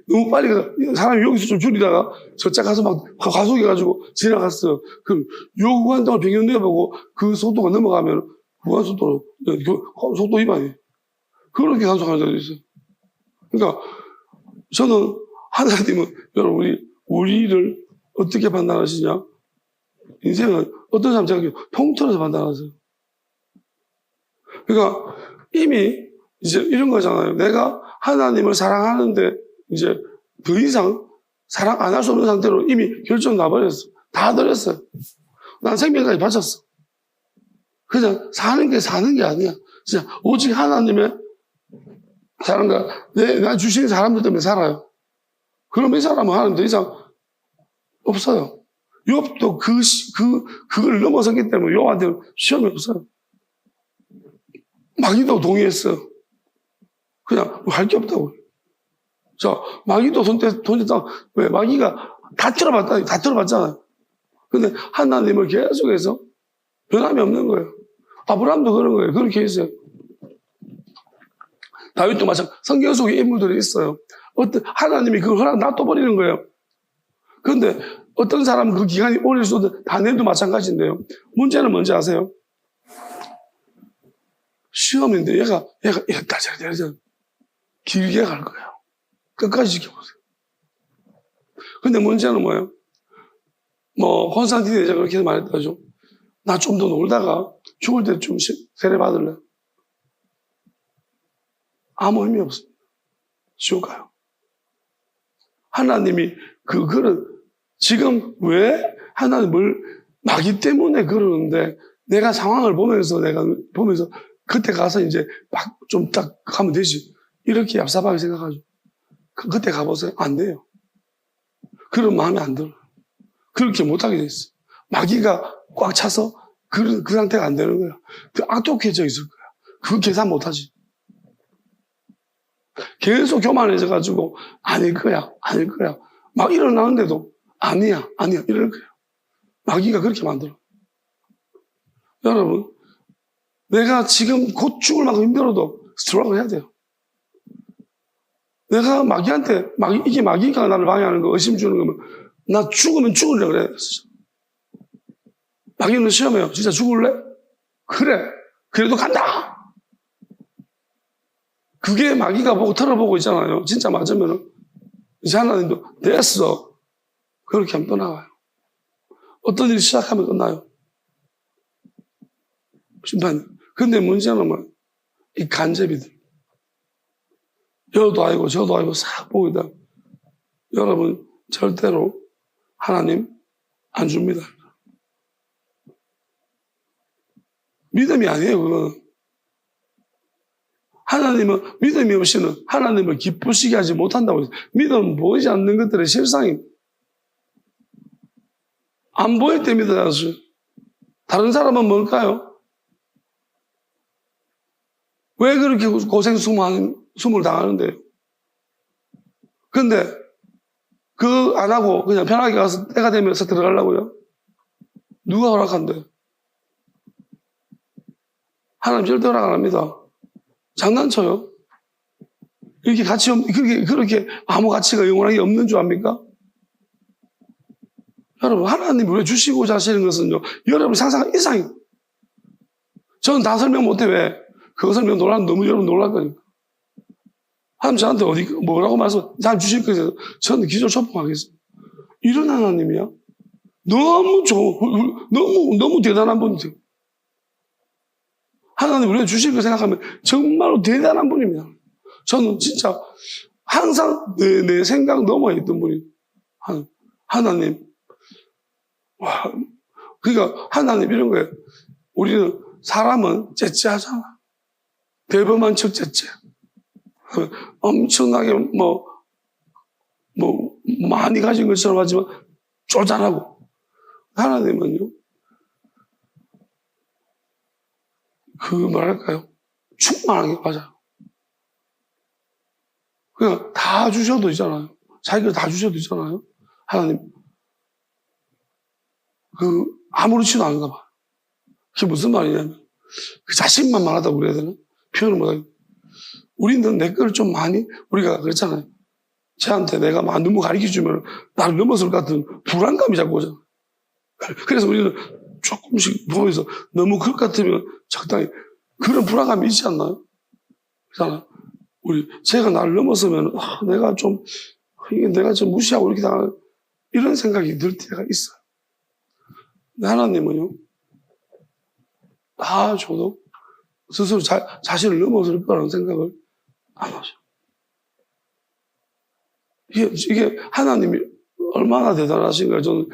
너무 빨리 사람이 여기서 좀 줄이다가 저쪽 가서 막 과속해가지고 지나갔어요. 그럼 요 구간 동안 평균 내보고 그 속도가 넘어가면 구간 속도로 속도 위반이에요. 그렇게 단속하는 자도 있어요. 그러니까 저는 하나님은 여러분 우리를 어떻게 판단하시냐? 인생은 어떤 사람 제가 통틀어서 판단하세요. 그러니까 이미 이제 이런 거잖아요. 내가 하나님을 사랑하는데 이제 더 이상 사랑 안 할 수 없는 상태로 이미 결정 나버렸어. 다 드렸어요. 난 생명까지 바쳤어. 그냥 사는 게 아니야. 진짜 오직 하나님의 사랑과 나 주신 사람들 때문에 살아요. 그럼 이 사람은 하나님 더 이상 없어요. 욥도 그걸 넘어섰기 때문에 욥한테는 시험이 없어요. 마귀도 동의했어요. 그냥 할 게 없다고. 자, 마귀도 돈했다. 왜? 마귀가 다 들어봤잖아요. 근데 하나님을 계속해서 변함이 없는 거예요. 아브라함도 그런 거예요. 그렇게 했어요. 다윗도 마찬가지. 성경 속에 인물들이 있어요. 하나님이 그걸 허락 놔둬버리는 거예요. 그런데 어떤 사람은 그 기간이 오래 있어도 다니엘도 마찬가지인데요. 문제는 뭔지 아세요? 시험인데 얘가 따자따자 길게 갈 거예요. 끝까지 지켜보세요. 근데 문제는 뭐예요? 콘스탄틴 대제가 그렇게 말했다죠. 나 좀 더 놀다가 죽을 때 좀 세례 받을래? 아무 의미 없습니다. 지옥 가요. 하나님이 그거를 지금 왜 하나님을 마귀 때문에 그러는데 내가 상황을 보면서 그때 가서 이제 막 좀 딱 하면 되지. 이렇게 얍삽하게 생각하죠. 그때 가보세요. 안 돼요. 그런 마음이 안 들어요. 그렇게 못하게 돼 있어요. 마귀가 꽉 차서 그 상태가 안 되는 거예요. 악독해져 있을 거야. 그 계산 못하지. 계속 교만해져가지고 아닐 거야. 막 일어나는데도 아니야 이럴 거예요. 마귀가 그렇게 만들어. 여러분, 내가 지금 곧 죽을 만큼 힘들어도 스트럭을 해야 돼요. 내가 마귀한테, 이게 마귀가 나를 방해하는 거, 의심 주는 거면, 나 죽으면 죽으려고 그래. 마귀는 시험해요. 진짜 죽을래? 그래. 그래도 간다! 그게 마귀가 보고 털어보고 있잖아요. 진짜 맞으면은. 이제 하나님도, 됐어. 그렇게 하면 떠나가요. 어떤 일이 시작하면 끝나요. 심판. 근데 문제는 뭐야? 이 간제비들. 여도 아니고 저도 아니고 싹 보고 있다. 여러분, 절대로 하나님 안 줍니다. 믿음이 아니에요, 그거는. 하나님은, 믿음이 없이는 하나님을 기쁘시게 하지 못한다고 했어요. 믿음은 보이지 않는 것들의 실상입니다. 안 보일 때 믿어야지. 다른 사람은 뭘까요? 왜 그렇게 고생 숨을 당하는데요? 근데, 안 하고 그냥 편하게 가서 때가 되면서 들어가려고요? 누가 허락한대? 하나님 절대 허락 안 합니다. 장난쳐요? 이렇게 그렇게 아무 가치가 영원하게 없는 줄 압니까? 여러분, 하나님이 왜 주시고자 하시는 것은요, 여러분 상상 이상이에요. 저는 다 설명 못해, 왜? 그거 설명 너무 여러분 놀랄 거니까. 하나님 저한테 뭐라고 잘 주실 거예요. 저는 기절초풍하겠습니다. 이런 하나님이야? 너무 대단한 분이세요. 하나님 우리가 주실 거 생각하면 정말로 대단한 분입니다. 저는 진짜 항상 내 생각 넘어에 있던 분이 하나님. 와, 그러니까 하나님 이런 거예요. 우리는 사람은 째째하잖아. 대범한 척 째째. 엄청나게 많이 가진 것처럼 하지만 쪼잔하고. 하나님은요, 뭐랄까요? 충만하게 맞아요. 그냥 다 주셔도 되잖아요. 자기가 다 주셔도 되잖아요. 하나님. 아무렇지도 않은가 봐. 그게 무슨 말이냐면, 자신만 많았다고 그래야 되나? 표현을 못하겠 우리는 내 거를 좀 많이, 우리가 그랬잖아요. 쟤한테 내가 너무 가르쳐주면 나를 넘어설 것 같은 불안감이 자꾸 오잖아. 그래서 우리는 조금씩 보면서 너무 그럴 것 같으면 적당히 그런 불안감이 있지 않나요? 그렇잖아요. 제가 나를 넘어서면 내가 좀 무시하고 이렇게 당하는 이런 생각이 들 때가 있어요. 근데 하나님은요, 다 줘도 스스로 자신을 넘어설 거라는 생각을 안 하죠. 이게 하나님이 얼마나 대단하신가요? 저는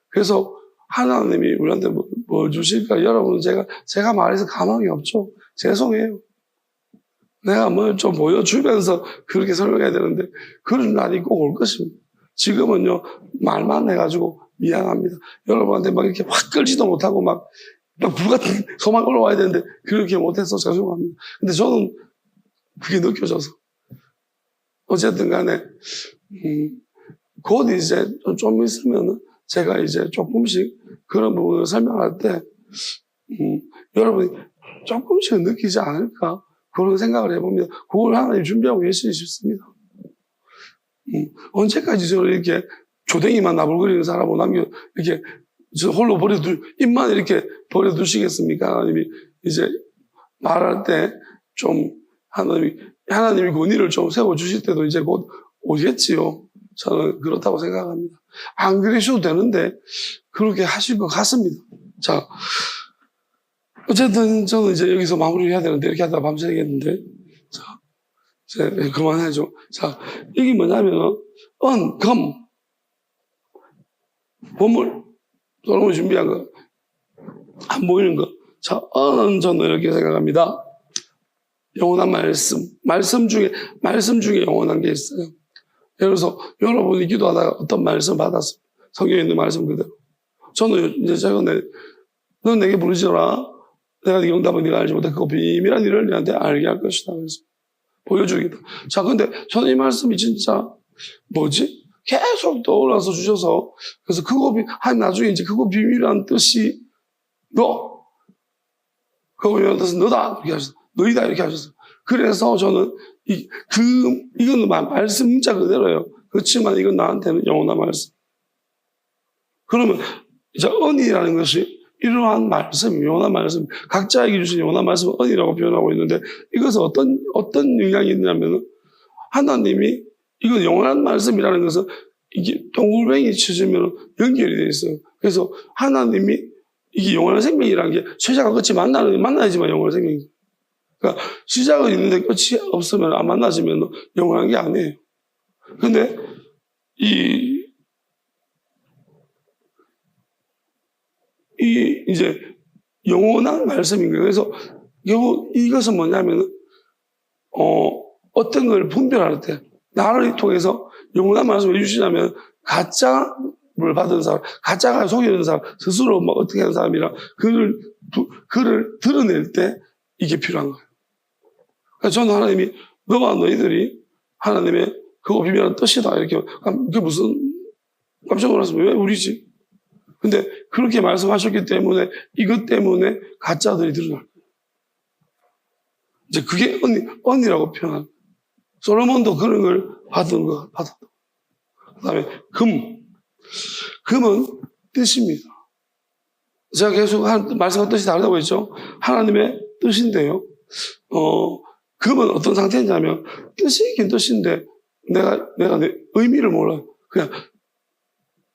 그래서 하나님이 우리한테 뭐 주실까? 여러분, 제가 말해서 가망이 없죠. 죄송해요. 내가 뭘 좀 보여주면서 그렇게 설명해야 되는데, 그런 날이 꼭 올 것입니다. 지금은요, 말만 해가지고 미안합니다. 여러분한테 막 이렇게 확 끌지도 못하고 막 불같은 소망 올라와야 되는데, 그렇게 못해서 죄송합니다. 근데 저는 그게 느껴져서. 어쨌든 간에, 곧 이제 좀 있으면은 제가 이제 조금씩 그런 부분을 설명할 때, 여러분이 조금씩 느끼지 않을까? 그런 생각을 해봅니다. 그걸 하나님 준비하고 계시지 싶습니다. 언제까지 저를 이렇게 조댕이만 나불거리는 사람을 이렇게 홀로 입만 이렇게 버려두시겠습니까? 하나님이 이제 말할 때 좀 하나님이 권위를 좀 세워주실 때도 이제 곧 오겠지요. 저는 그렇다고 생각합니다. 안 그러셔도 되는데 그렇게 하실 것 같습니다. 자, 어쨌든 저는 이제 여기서 마무리를 해야 되는데 이렇게 하다가 밤새겠는데, 자, 이제 그만해야죠. 자, 이게 뭐냐면 검 보물 솔로몬이 준비한 거 안 보이는 거. 자, 저는 이렇게 생각합니다. 영원한 말씀 중에 영원한 게 있어요. 예를 들어서 여러분이 기도하다가 어떤 말씀 받았어요. 성경에 있는 말씀 그대로. 저는 이제 최근에 넌 내게 부르지라 내가 네 응답은 네가 알지 못해 그거 비밀한 일을 너한테 알게 할 것이다. 그래서 보여주겠다. 자, 근데 저는 이 말씀이 진짜 뭐지? 계속 떠올라서 주셔서 그래서 나중에 이제 그거 비밀이라는 뜻이 너, 그거 영원한 뜻은 너다. 이렇게 하셨어. 너희다. 이렇게 하셨어. 그래서 저는 이거는 말씀 문자 그대로예요. 그렇지만 이건 나한테는 영원한 말씀. 그러면 이제 언이라는 것이 이러한 말씀, 영원한 말씀, 각자에게 주신 영원한 말씀을 언이라고 표현하고 있는데 이것은 어떤 영향이 있냐면 하나님이 이건 영원한 말씀이라는 것은 이게 동글뱅이 치시면 연결이 되어 있어요. 그래서 하나님이 이게 영원한 생명이라는 게 시작과 끝이 만나야지만 영원한 생명이에요. 그러니까 시작은 있는데 끝이 없으면 안 만나지면 영원한 게 아니에요. 근데 이제 영원한 말씀인 거예요. 그래서 이것은 뭐냐면 어떤 걸 분별할 때 나를 통해서 영원한 말씀을 해주시냐면 가짜를 받은 사람, 가짜가 속이는 사람, 스스로 뭐 어떻게 하는 사람이라 그를 드러낼 때 이게 필요한 거예요. 그래서 저는 하나님이 너와 너희들이 하나님의 그 비밀한 뜻이다 이렇게 그게 무슨 깜짝 놀랐어요. 왜 우리지? 근데 그렇게 말씀하셨기 때문에 이것 때문에 가짜들이 드러날 거예요. 이제 그게 언니라고 표현한 거예요. 솔로몬도 그런 걸 받았다. 그 다음에 금은 뜻입니다. 제가 계속 말씀한 뜻이 다르다고 했죠. 하나님의 뜻인데요. 금은 어떤 상태냐면 뜻이 있긴 뜻인데 내가 내 의미를 몰라요. 그냥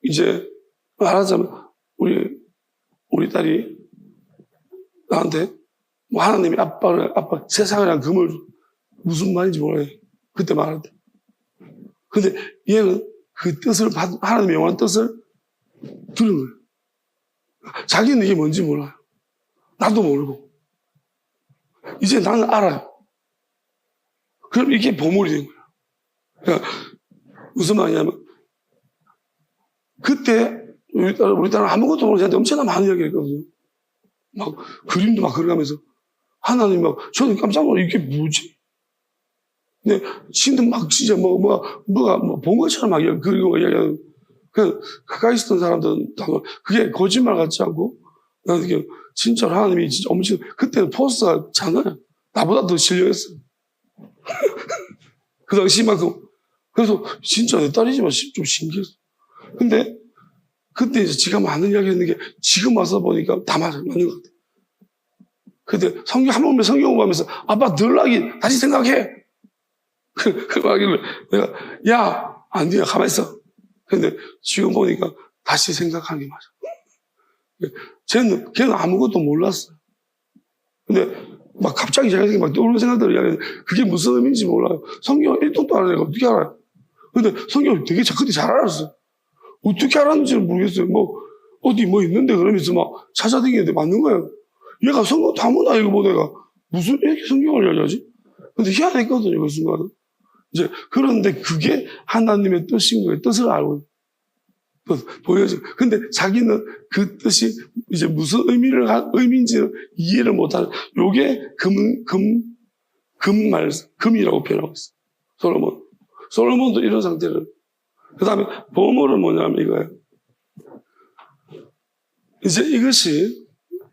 이제 말하자면 우리 딸이 나한테 뭐 하나님이 아빠 세상이란 금을 무슨 말인지 몰라요. 그때 말할 때. 근데 얘는 그 뜻을 하나님의 영원한 뜻을 들은 거예요. 자기는 이게 뭔지 몰라요. 나도 모르고. 이제 나는 알아요. 그럼 이게 보물이 된 거예요. 그러니까 무슨 말이냐면 그때 우리 딸은 아무것도 모르고 저한테 엄청나 많은 이야기를 했거든요. 막 그림도 막 그려가면서 하나님 막 저는 깜짝 놀라 이게 뭐지? 근데 신도 막 진짜 뭐가 본 것처럼 막 그리고 이야기하는 그 가까이 있었던 사람들은 다 그게 거짓말 같지 않고 나는 이게 진짜 하나님이 진짜 엄청 그때는 포스가 장난이야. 나보다 더 실력했어. 그 당시만큼 그래서 진짜 내 딸이지만 좀 신기했어. 근데 그때 이제 지가 많은 이야기 했는 게 지금 와서 보니까 다 맞는 것 같아. 근데 한 번에 성경 공부하면서 아빠 늘라기 다시 생각해. 그 말하길래 내가 야 안 돼 가만히 있어. 근데 지금 보니까 다시 생각하는 게 맞아. 걔는 아무것도 몰랐어요. 근데 막 갑자기 자기가 막 떠오르는 생각들을 이야기하는데 그게 무슨 의미인지 몰라요. 성경 1도도 안 하는 애가 어떻게 알아요? 근데 성경 되게 그때 잘 알았어요. 어떻게 알았는지는 모르겠어요. 어디 있는데 그러면서 막 찾아다니는데 맞는 거예요. 얘가 성경 다문화 읽어보다가 무슨 이렇게 성경을 이야기하지? 근데 희한했거든요, 그 순간은. 이제, 그런데 그게 하나님의 뜻인 거예요. 뜻을 알고. 보여져. 근데 자기는 그 뜻이 이제 무슨 의미인지 이해를 못하는, 요게 금이라고 표현하고 있어요. 솔로몬도 이런 상태를. 그 다음에 보물은 뭐냐면 이거예요. 이제 이것이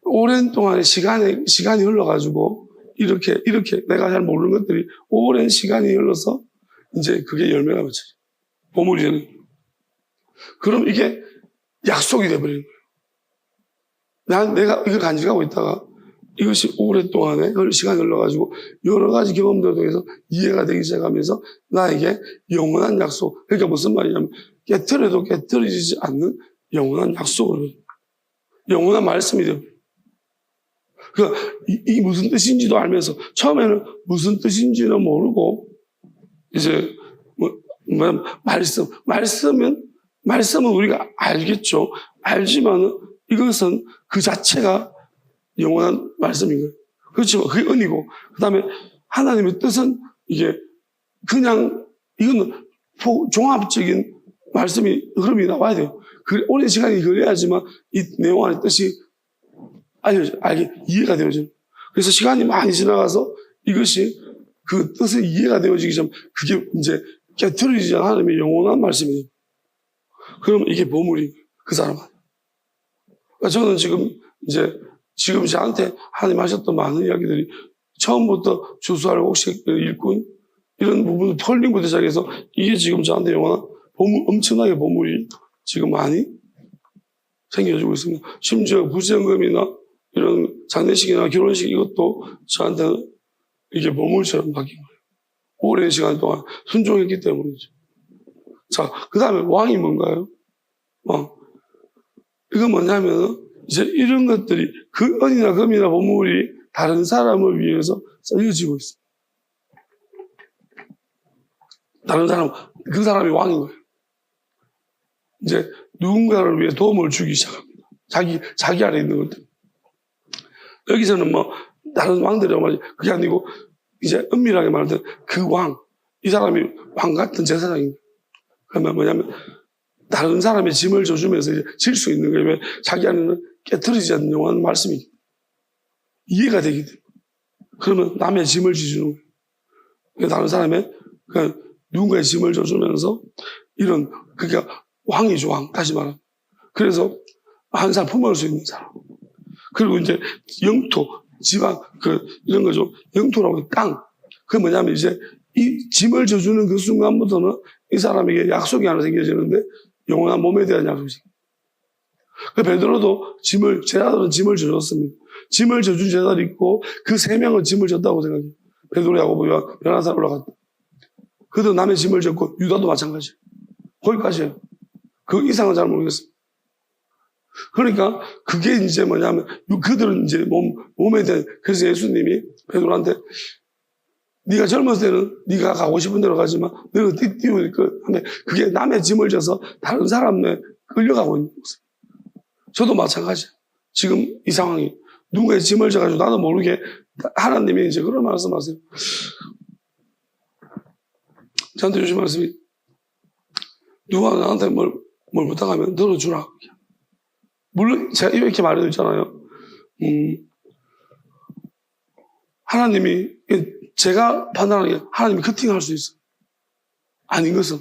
오랜 동안의 시간이 흘러가지고 이렇게 내가 잘 모르는 것들이 오랜 시간이 흘러서 이제 그게 열매가 맺혀요. 보물이 되는 거예요. 그럼 이게 약속이 돼버리는 거예요. 내가 이걸 간직하고 있다가 이것이 오랫동안에 시간이 흘러가지고 여러 가지 경험들을 통해서 이해가 되기 시작하면서 나에게 영원한 약속, 그러니까 무슨 말이냐면 깨트려도 깨트려지지 않는 영원한 약속을, 영원한 말씀이 돼요. 그러니까 이게 무슨 뜻인지도 알면서 처음에는 무슨 뜻인지는 모르고 이제 말씀은 우리가 알겠죠. 알지만은 이것은 그 자체가 영원한 말씀인 거예요. 그렇지만 그게 은이고, 그 다음에 하나님의 뜻은 이게 그냥 이거는 종합적인 흐름이 나와야 돼요. 오랜 시간이 걸려야지만 이 내용 안의 뜻이 이해가 되어져요. 그래서 시간이 많이 지나가서 이것이 그 뜻이 이해가 되어지기 전 그게 이제 깨트려지지 않은 하나님의 영원한 말씀이에요. 그럼 이게 보물이 그 사람한테. 그러니까 저는 지금 이제 지금 저한테 하나님 하셨던 많은 이야기들이 처음부터 주수할 옥식 일꾼 이런 부분 펄링부터 시작해서 이게 지금 저한테 영원한 보물, 엄청나게 보물이 지금 많이 생겨지고 있습니다. 심지어 부정금이나 이런 장례식이나 결혼식 이것도 저한테는 이게 보물처럼 바뀐 거예요. 오랜 시간 동안 순종했기 때문이죠. 자, 그 다음에 왕이 뭔가요? 왕. 이건 뭐냐면 이제 이런 것들이 그 은이나 금이나 보물이 다른 사람을 위해서 써지고 있어요. 다른 사람, 그 사람이 왕인 거예요. 이제 누군가를 위해 도움을 주기 시작합니다. 자기 안에 있는 것들. 여기서는 뭐 다른 왕들이라고 말이죠. 그게 아니고 이제 은밀하게 말하면 그 왕, 이 사람이 왕 같은 제사장인 거예요. 그러면 뭐냐면 다른 사람의 짐을 져주면서 질 수 있는 거예요. 왜? 자기 안에는 깨트리지 않는 영원한 말씀이 이해가 되기 때문에. 그러면 남의 짐을 지주는 거예요. 다른 사람의 누군가의 짐을 져주면서 이런 그러니까 왕이죠, 왕. 다시 말하면. 그래서 한 사람 품을 수 있는 사람. 그리고 이제 영토, 지방, 이런 거죠. 영토라고 땅. 그게 뭐냐면 이제 이 짐을 져주는 그 순간부터는 이 사람에게 약속이 하나 생겨지는데 영원한 몸에 대한 약속이. 그 베드로도 제자들은 짐을 져줬습니다. 짐을 져준 제자들이 있고 그 3명은 짐을 졌다고 생각해요. 베드로, 야고보, 요한, 11살 올라갔다. 그도 남의 짐을 졌고 유다도 마찬가지예요. 거기까지예요. 그 이상은 잘 모르겠습니다. 그러니까 그게 이제 뭐냐면 그들은 이제 몸에 대한 그래서 예수님이 베드로한테 네가 젊었을 때는 네가 가고 싶은 데로 가지만 너는 띄우니까 그게 남의 짐을 져서 다른 사람에 끌려가고 있는 모습. 저도 마찬가지예요. 지금 이 상황이 누군가의 짐을 져가지고 나도 모르게 하나님이 이제 그런 말씀하세요. 저한테 주신 말씀이 누가 나한테 뭘 부탁하면 들어주라. 물론 제가 이렇게 말해도 있잖아요. 하나님이 제가 판단하는 게 하나님이 커팅할 수 있어요. 아닌 것은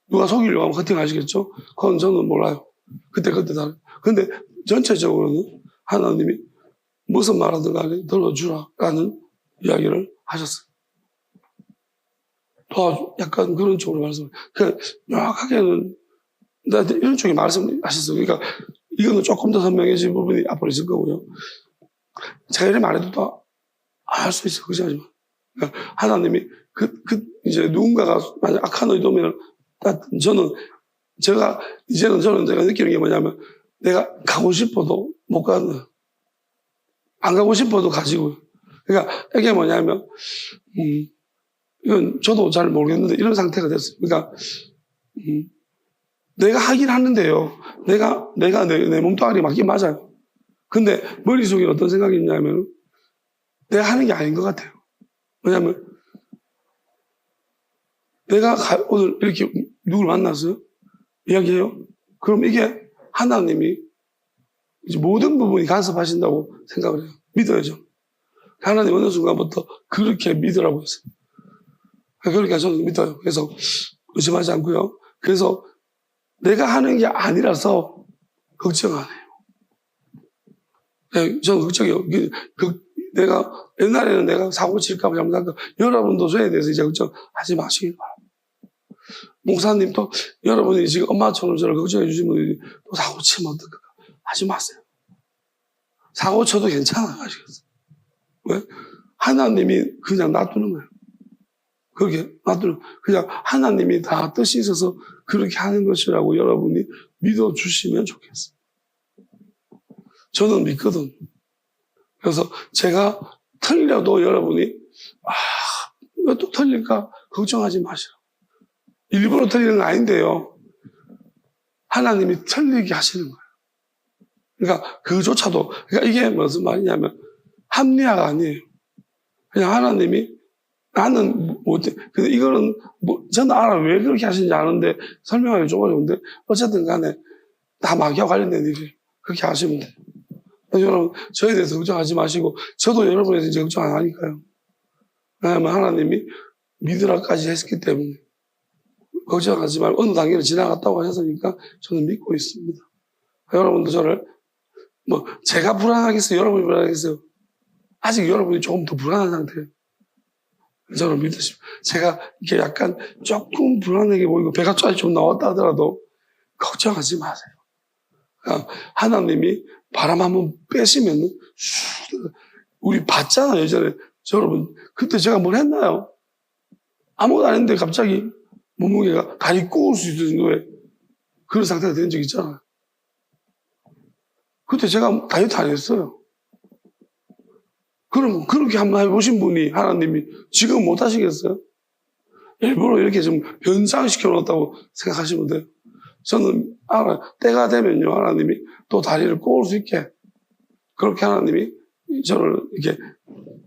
누가 속이려고 하면 커팅하시겠죠? 그건 저는 몰라요. 그때 다르. 근데 전체적으로는 하나님이 무슨 말하든 간에 들어주라라는 이야기를 하셨어요. 약간 그런 쪽으로 말씀을. 명확하게는 나한테 이런 쪽에 말씀하셨어요. 그러니까 이거는 조금 더 선명해진 부분이 앞으로 있을 거고요. 제가 이렇게 말해도 다 알 수 있어요. 그렇지 않지만. 그러니까 하나님이 이제 누군가가 만약 악한 의도면 저는 제가 느끼는 게 뭐냐면 내가 가고 싶어도 못 가는 거예요. 안 가고 싶어도 가지고. 그러니까 이게 뭐냐면 이건 저도 잘 모르겠는데 이런 상태가 됐어요. 그러니까 내가 하긴 하는데요. 내가 내 몸뚱아리 맞긴 맞아요. 근데 머릿속에 어떤 생각이 있냐면 내가 하는 게 아닌 것 같아요. 왜냐면 내가 오늘 이렇게 누굴 만났어요? 이야기해요? 그럼 이게 하나님이 이제 모든 부분이 간섭하신다고 생각을 해요. 믿어야죠. 하나님 어느 순간부터 그렇게 믿으라고 했어요. 그러니까 저는 믿어요. 그래서 의심하지 않고요. 그래서 내가 하는 게 아니라서 걱정 안 해요. 네, 저는 걱정해요. 옛날에는 내가 사고 칠까 봐 잘못할까. 여러분도 저에 대해서 이제 걱정하지 마시길 바랍니다. 목사님도 여러분이 지금 엄마처럼 저를 걱정해 주신 분들이 또 사고 치면 어떨까? 하지 마세요. 사고 쳐도 괜찮아요. 아시겠어요? 왜? 하나님이 그냥 놔두는 거예요. 그렇게 놔두는, 그냥 하나님이 다 뜻이 있어서 그렇게 하는 것이라고 여러분이 믿어주시면 좋겠어요. 저는 믿거든. 그래서 제가 틀려도 여러분이, 왜 또 틀릴까? 걱정하지 마시라. 일부러 틀리는 거 아닌데요. 하나님이 틀리게 하시는 거예요. 그러니까 그조차도, 그러니까 이게 무슨 말이냐면 합리화가 아니에요. 그냥 하나님이 나는 못해. 근데 이거는 저는 알아요. 왜 그렇게 하시는지 아는데 설명하기 좀 어려운데 어쨌든 간에 다 마귀와 관련된 일이에요. 그렇게 하시면 돼요. 여러분, 저에 대해서 걱정하지 마시고 저도 여러분에 대해서 걱정 안 하니까요. 왜냐하면 하나님이 믿으라까지 했기 때문에 걱정하지 말고 어느 단계를 지나갔다고 하셨으니까 저는 믿고 있습니다. 여러분도 저를 뭐 제가 불안하겠어요? 여러분이 불안하겠어요? 아직 여러분이 조금 더 불안한 상태예요. 저는 믿으십시오. 제가 이게 약간 조금 불안하게 보이고 배가 좀 나왔다 하더라도 걱정하지 마세요. 하나님이 바람 한번 빼시면 우리 봤잖아요. 예전에 여러분 그때 제가 뭘 했나요? 아무것도 안 했는데 갑자기 몸무게가 다리 꼬을 수 있는 정도의 그런 상태가 된 적 있잖아요. 그때 제가 다이어트 안 했어요. 그럼 그렇게 한번 해보신 분이 하나님이 지금 못 하시겠어요? 일부러 이렇게 좀 변상시켜 놓았다고 생각하시면 돼요. 저는 때가 되면요 하나님이 또 다리를 꼬을 수 있게 그렇게 하나님이 저를 이렇게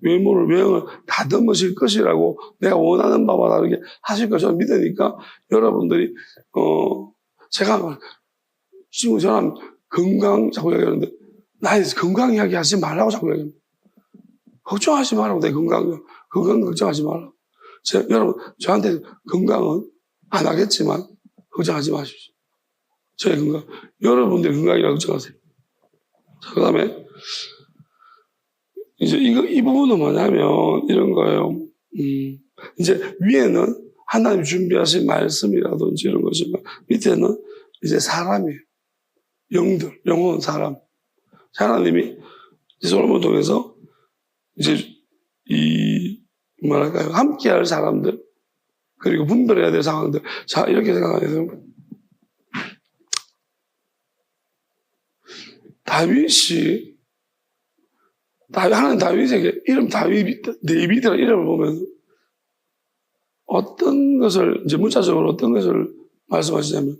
외형을 다듬으실 것이라고 내가 원하는 바와 다르게 하실 걸 저는 믿으니까 여러분들이 제가 지금 저는 건강 자꾸 얘기하는데 나의 건강 이야기 하지 말라고 자꾸 얘기합니다. 걱정하지 말라고 내 건강 걱정하지 말라고. 여러분 저한테 건강은 안 하겠지만 걱정하지 마십시오. 저의 건강 여러분들의 건강이라고 걱정하세요. 자, 그다음에 이제 이 부분은 뭐냐면 이런 거예요. 이제 위에는 하나님 준비하신 말씀이라든지 이런 거지만 밑에는 이제 사람이에요. 영혼 사람. 하나님이 솔로몬 통해서 이제 뭐랄까요 함께할 사람들 그리고 분별해야 될 상황들. 자 이렇게 생각해서 하나님 다윗에게 이름 데이비드라는 이름을 보면 어떤 것을 이제 문자적으로 어떤 것을 말씀하시냐면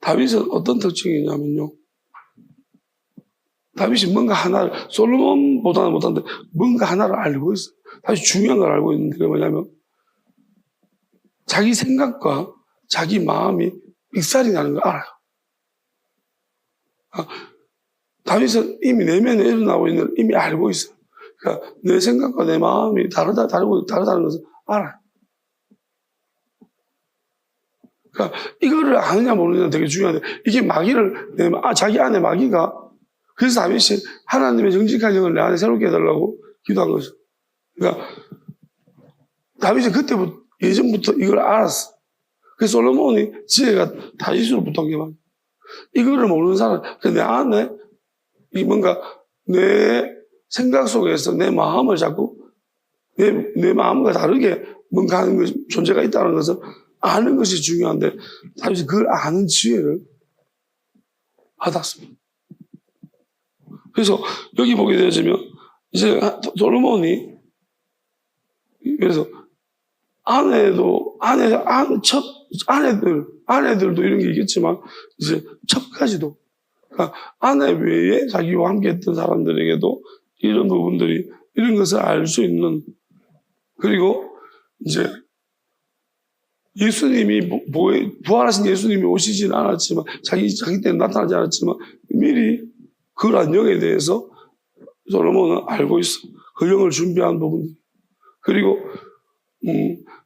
다윗은 어떤 특징이 있냐면요. 다윗이 뭔가 하나를 솔로몬보다는 못한데 뭔가 하나를 알고 있어요. 다윗이 중요한 걸 알고 있는데 그게 뭐냐면 자기 생각과 자기 마음이 익살이 나는 걸 알아요. 다윗은 이미 내면에 일어나고 있는 걸 이미 알고 있어요. 그러니까 내 생각과 내 마음이 다르다는 것을 알아요. 그러니까 이거를 아느냐 모르느냐 되게 중요한데 이게 자기 안에 마귀가 그래서 다윗이 하나님의 정직한 영을 내 안에 새롭게 해달라고 기도한 거죠. 그러니까 다윗이 그때부터 예전부터 이걸 알았어. 그래서 솔로몬이 지혜가 다윗으로 붙은 게 말이야. 이거를 모르는 사람, 내 안에 뭔가 내 생각 속에서 내 마음을 자꾸 내 마음과 다르게 뭔가 하는 존재가 있다는 것을 아는 것이 중요한데 다윗이 그걸 아는 지혜를 받았습니다. 그래서 여기 보게 되어지면 이제 솔로몬이 그래서 아내들도 이런 게 있겠지만 이제 첩까지도 그러니까 아내 외에 자기와 함께 했던 사람들에게도 이런 부분들이 이런 것을 알 수 있는 그리고 이제 예수님이 부활하신 예수님이 오시진 않았지만 자기 때는 나타나지 않았지만 미리 그 안녕에 대해서 솔로몬은 알고 있어. 그 영을 준비한 부분들. 그리고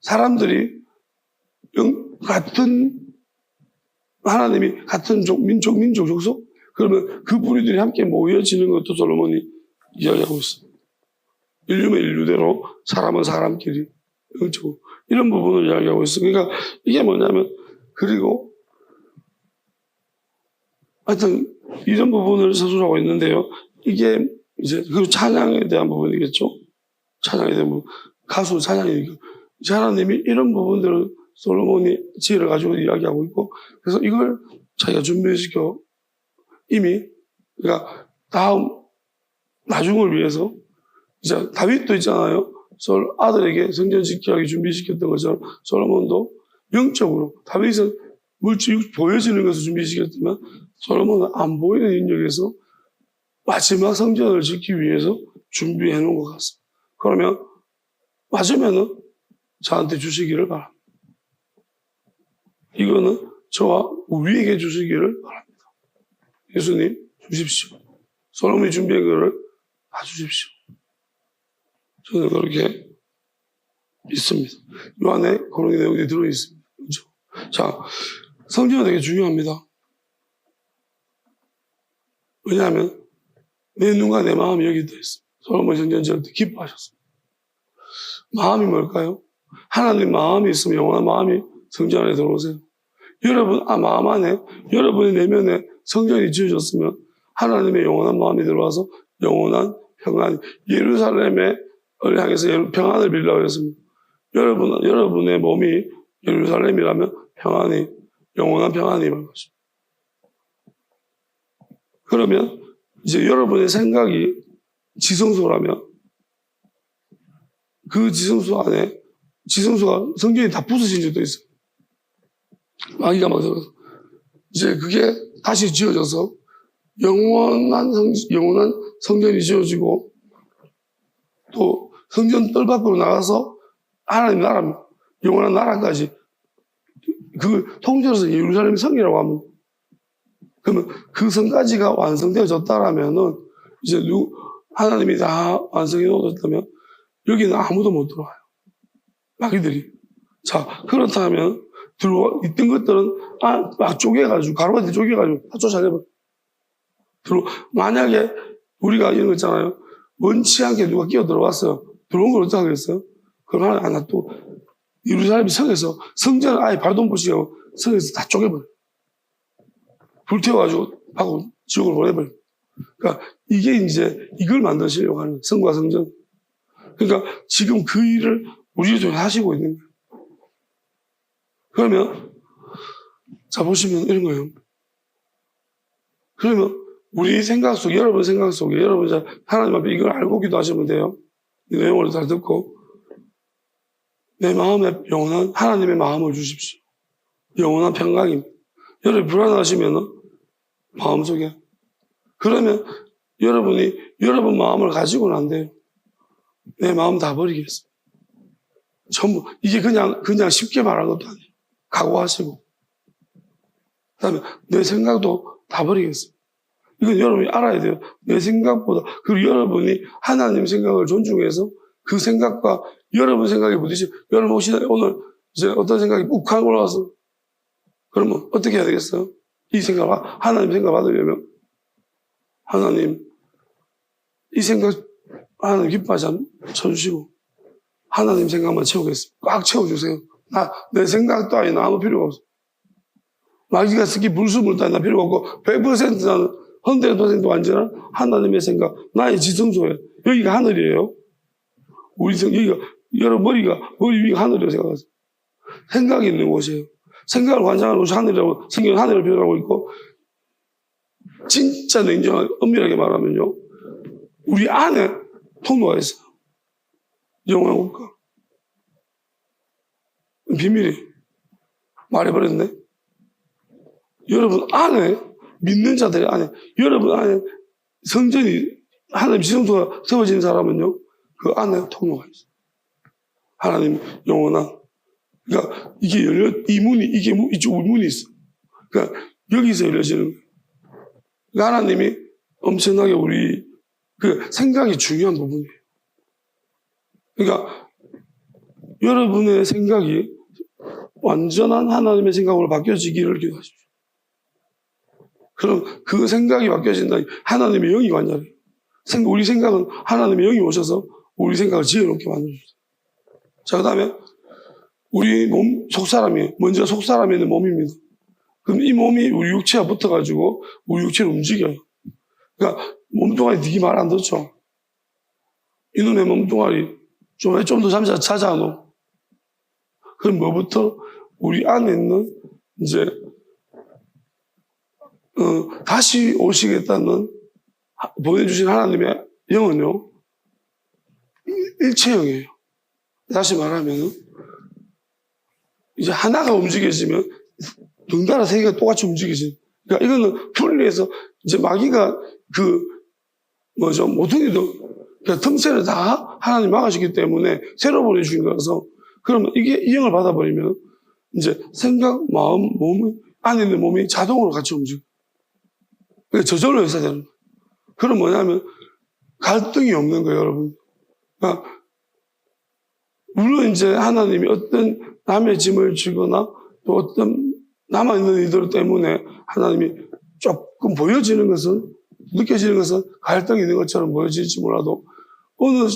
사람들이 같은 하나님이 같은 민족 족속 그러면 그 부류들이 함께 모여지는 것도 솔로몬이 이야기하고 있어. 인류면 인류대로 사람은 사람끼리 영적으로 이런 부분을 이야기하고 있어. 그러니까 이게 뭐냐면 그리고 하여튼 이런 부분을 서술하고 있는데요. 이게 이제 그리고 찬양에 대한 부분이겠죠. 찬양에 대한 부분. 가수 찬양이니까. 하나님이 이런 부분들을 솔로몬이 지혜를 가지고 이야기하고 있고 그래서 이걸 자기가 준비시켜 이미 그러니까 나중을 위해서 이제 다윗도 있잖아요. 아들에게 성전 지키기 준비시켰던 것처럼 솔로몬도 영적으로 다윗은 물질 보여지는 것을 준비시켰지만 솔로몬은 안 보이는 인력에서 마지막 성전을 짓기 위해서 준비해 놓은 것 같습니다. 그러면 맞으면은 저한테 주시기를 바랍니다. 이거는 저와 우리에게 주시기를 바랍니다. 예수님 주십시오. 솔로몬이 준비한 것을 다 주십시오. 저는 그렇게 있습니다. 이 안에 그런 내용이 들어있습니다. 그렇죠? 자, 성전은 되게 중요합니다. 왜냐하면 내 눈과 내 마음이 여기 있다 했어. 솔로몬 성전 지을 때 기뻐하셨어. 마음이 뭘까요? 하나님 마음이 있으면 영원한 마음이 성전 안에 들어오세요. 여러분 마음 안에 여러분의 내면에 성전이 지어졌으면 하나님의 영원한 마음이 들어와서 영원한 평안, 예루살렘을 향해서 평안을 빌려고 했습니다. 여러분의 몸이 예루살렘이라면 평안이, 영원한 평안이 말 것입니다. 그러면 이제 여러분의 생각이 지성소라면 그 지성소 안에 지성소가 성전이 다 부서진 적도 있어요. 마귀가 막 들어서 이제 그게 다시 지어져서 영원한 성전이 지어지고 또 성전 뜰 밖으로 나가서 하나님 나라, 영원한 나라까지 그 통째로서 예루살렘 성이라고 합니다. 그러면 그 성까지가 완성되어졌다라면은 이제 하나님이 다 완성해 놓으셨다면 여기는 아무도 못 들어와요. 마귀들이. 자, 그렇다면 있던 것들은 막 쪼개가지고 가로가지 쪼개가지고 다 쫓아내버려. 만약에 우리가 이런 거 있잖아요. 원치 않게 누가 끼어 들어왔어요. 들어온 걸 어떻게 하겠어요? 그럼 하나 또 예루살렘 성에서 성전을 아예 발도 못 붙이고 성에서 다 쪼개버려. 불태워가지고 하고 지옥을 보내버려. 그러니까 이게 이제 이걸 만드시려고 하는 성과 성전. 그러니까 지금 그 일을 우리 중에 하시고 있는 거예요. 그러면 자 보시면 이런 거예요. 그러면 우리 생각 속에, 여러분 생각 속에, 여러분 이제 하나님 앞에 이걸 알고 기도하시면 돼요. 이 내용을 잘 듣고 내 마음에 영원한 하나님의 마음을 주십시오. 영원한 평강입니다. 여러분 불안하시면 마음속에 그러면 여러분이 여러분 마음을 가지고는 안 돼요. 내 마음 다 버리겠어. 전부 이게 그냥 쉽게 말한 것도 아니에요. 각오하시고 그다음에 내 생각도 다 버리겠어. 이건 여러분이 알아야 돼요. 내 생각보다 그리고 여러분이 하나님 생각을 존중해서 그 생각과 여러분 생각이 부딪히고 여러분 혹시 오늘 이제 어떤 생각이 욱하고 올라와서 그러면 어떻게 해야 되겠어요? 이 생각 하나님 생각 받으려면 하나님 이 생각 하나님 기뻐하지 쳐주시고 하나님 생각만 채우겠습니다. 꽉 채워주세요. 내 생각 따위 아무 필요가 없어. 마귀가 특히 불수물 따위 나 필요가 없고 100% 나는 100% 완전한 하나님의 생각 나의 지성소에 여기가 하늘이에요. 여기가 여러분 머리 위가 하늘이라고 생각하세요. 생각이 있는 곳이에요. 생각을 관장하는 곳이 하늘이라고 성경은 하늘을 표현하고 있고 진짜 냉정하게 엄밀하게 말하면요. 우리 안에 통로가 있어요. 영원한 국가. 비밀이 말해버렸네. 여러분 안에 믿는 자들이 안에 여러분 안에 성전이 하나님 지성소가 세워진 사람은요. 그 안에 통로가 있어요. 하나님 영원한 그러니까 이게 이 문이 이쪽 문이 있어. 그러니까 여기서 열려지는 거예요. 그러니까 하나님이 엄청나게 우리 그 생각이 중요한 부분이에요. 그러니까 여러분의 생각이 완전한 하나님의 생각으로 바뀌어지기를 기도하십시오. 그럼 그 생각이 바뀌어진다. 하나님의 영이 관여해요. 우리 생각은 하나님의 영이 오셔서 우리 생각을 지혜롭게 만들어주세요. 자, 그 다음에 우리 몸, 속사람이, 먼저 속사람에 있는 몸입니다. 그럼 이 몸이 우리 육체와 붙어가지고 우리 육체를 움직여요. 그러니까 몸뚱아리 되게 말 안 듣죠? 이놈의 몸뚱아리 좀 더 자자 놓. 그럼 뭐부터? 우리 안에 있는 이제 다시 오시겠다는 보내주신 하나님의 영은요 일체형이에요. 다시 말하면 이제 하나가 움직여지면 덩달아 세 개가 똑같이 움직이지. 그러니까 이거는 분리해서 이제 마귀가 모퉁이도 그러니까 틈새를 다 하나님 막아주기 때문에 새로 보내주신 거라서 그러면 이 영을 받아버리면 이제 생각, 마음, 몸 안에 있는 몸이 자동으로 같이 움직여. 그러니까 저절로 있어야 되는 거예요. 그럼 뭐냐면 갈등이 없는 거예요, 여러분. 그러니까 물론 이제 하나님이 어떤 남의 짐을 지거나 또 어떤 남아있는 이들 때문에 하나님이 조금 보여지는 것은 느껴지는 것은 갈등이 있는 것처럼 보여질지 몰라도 어느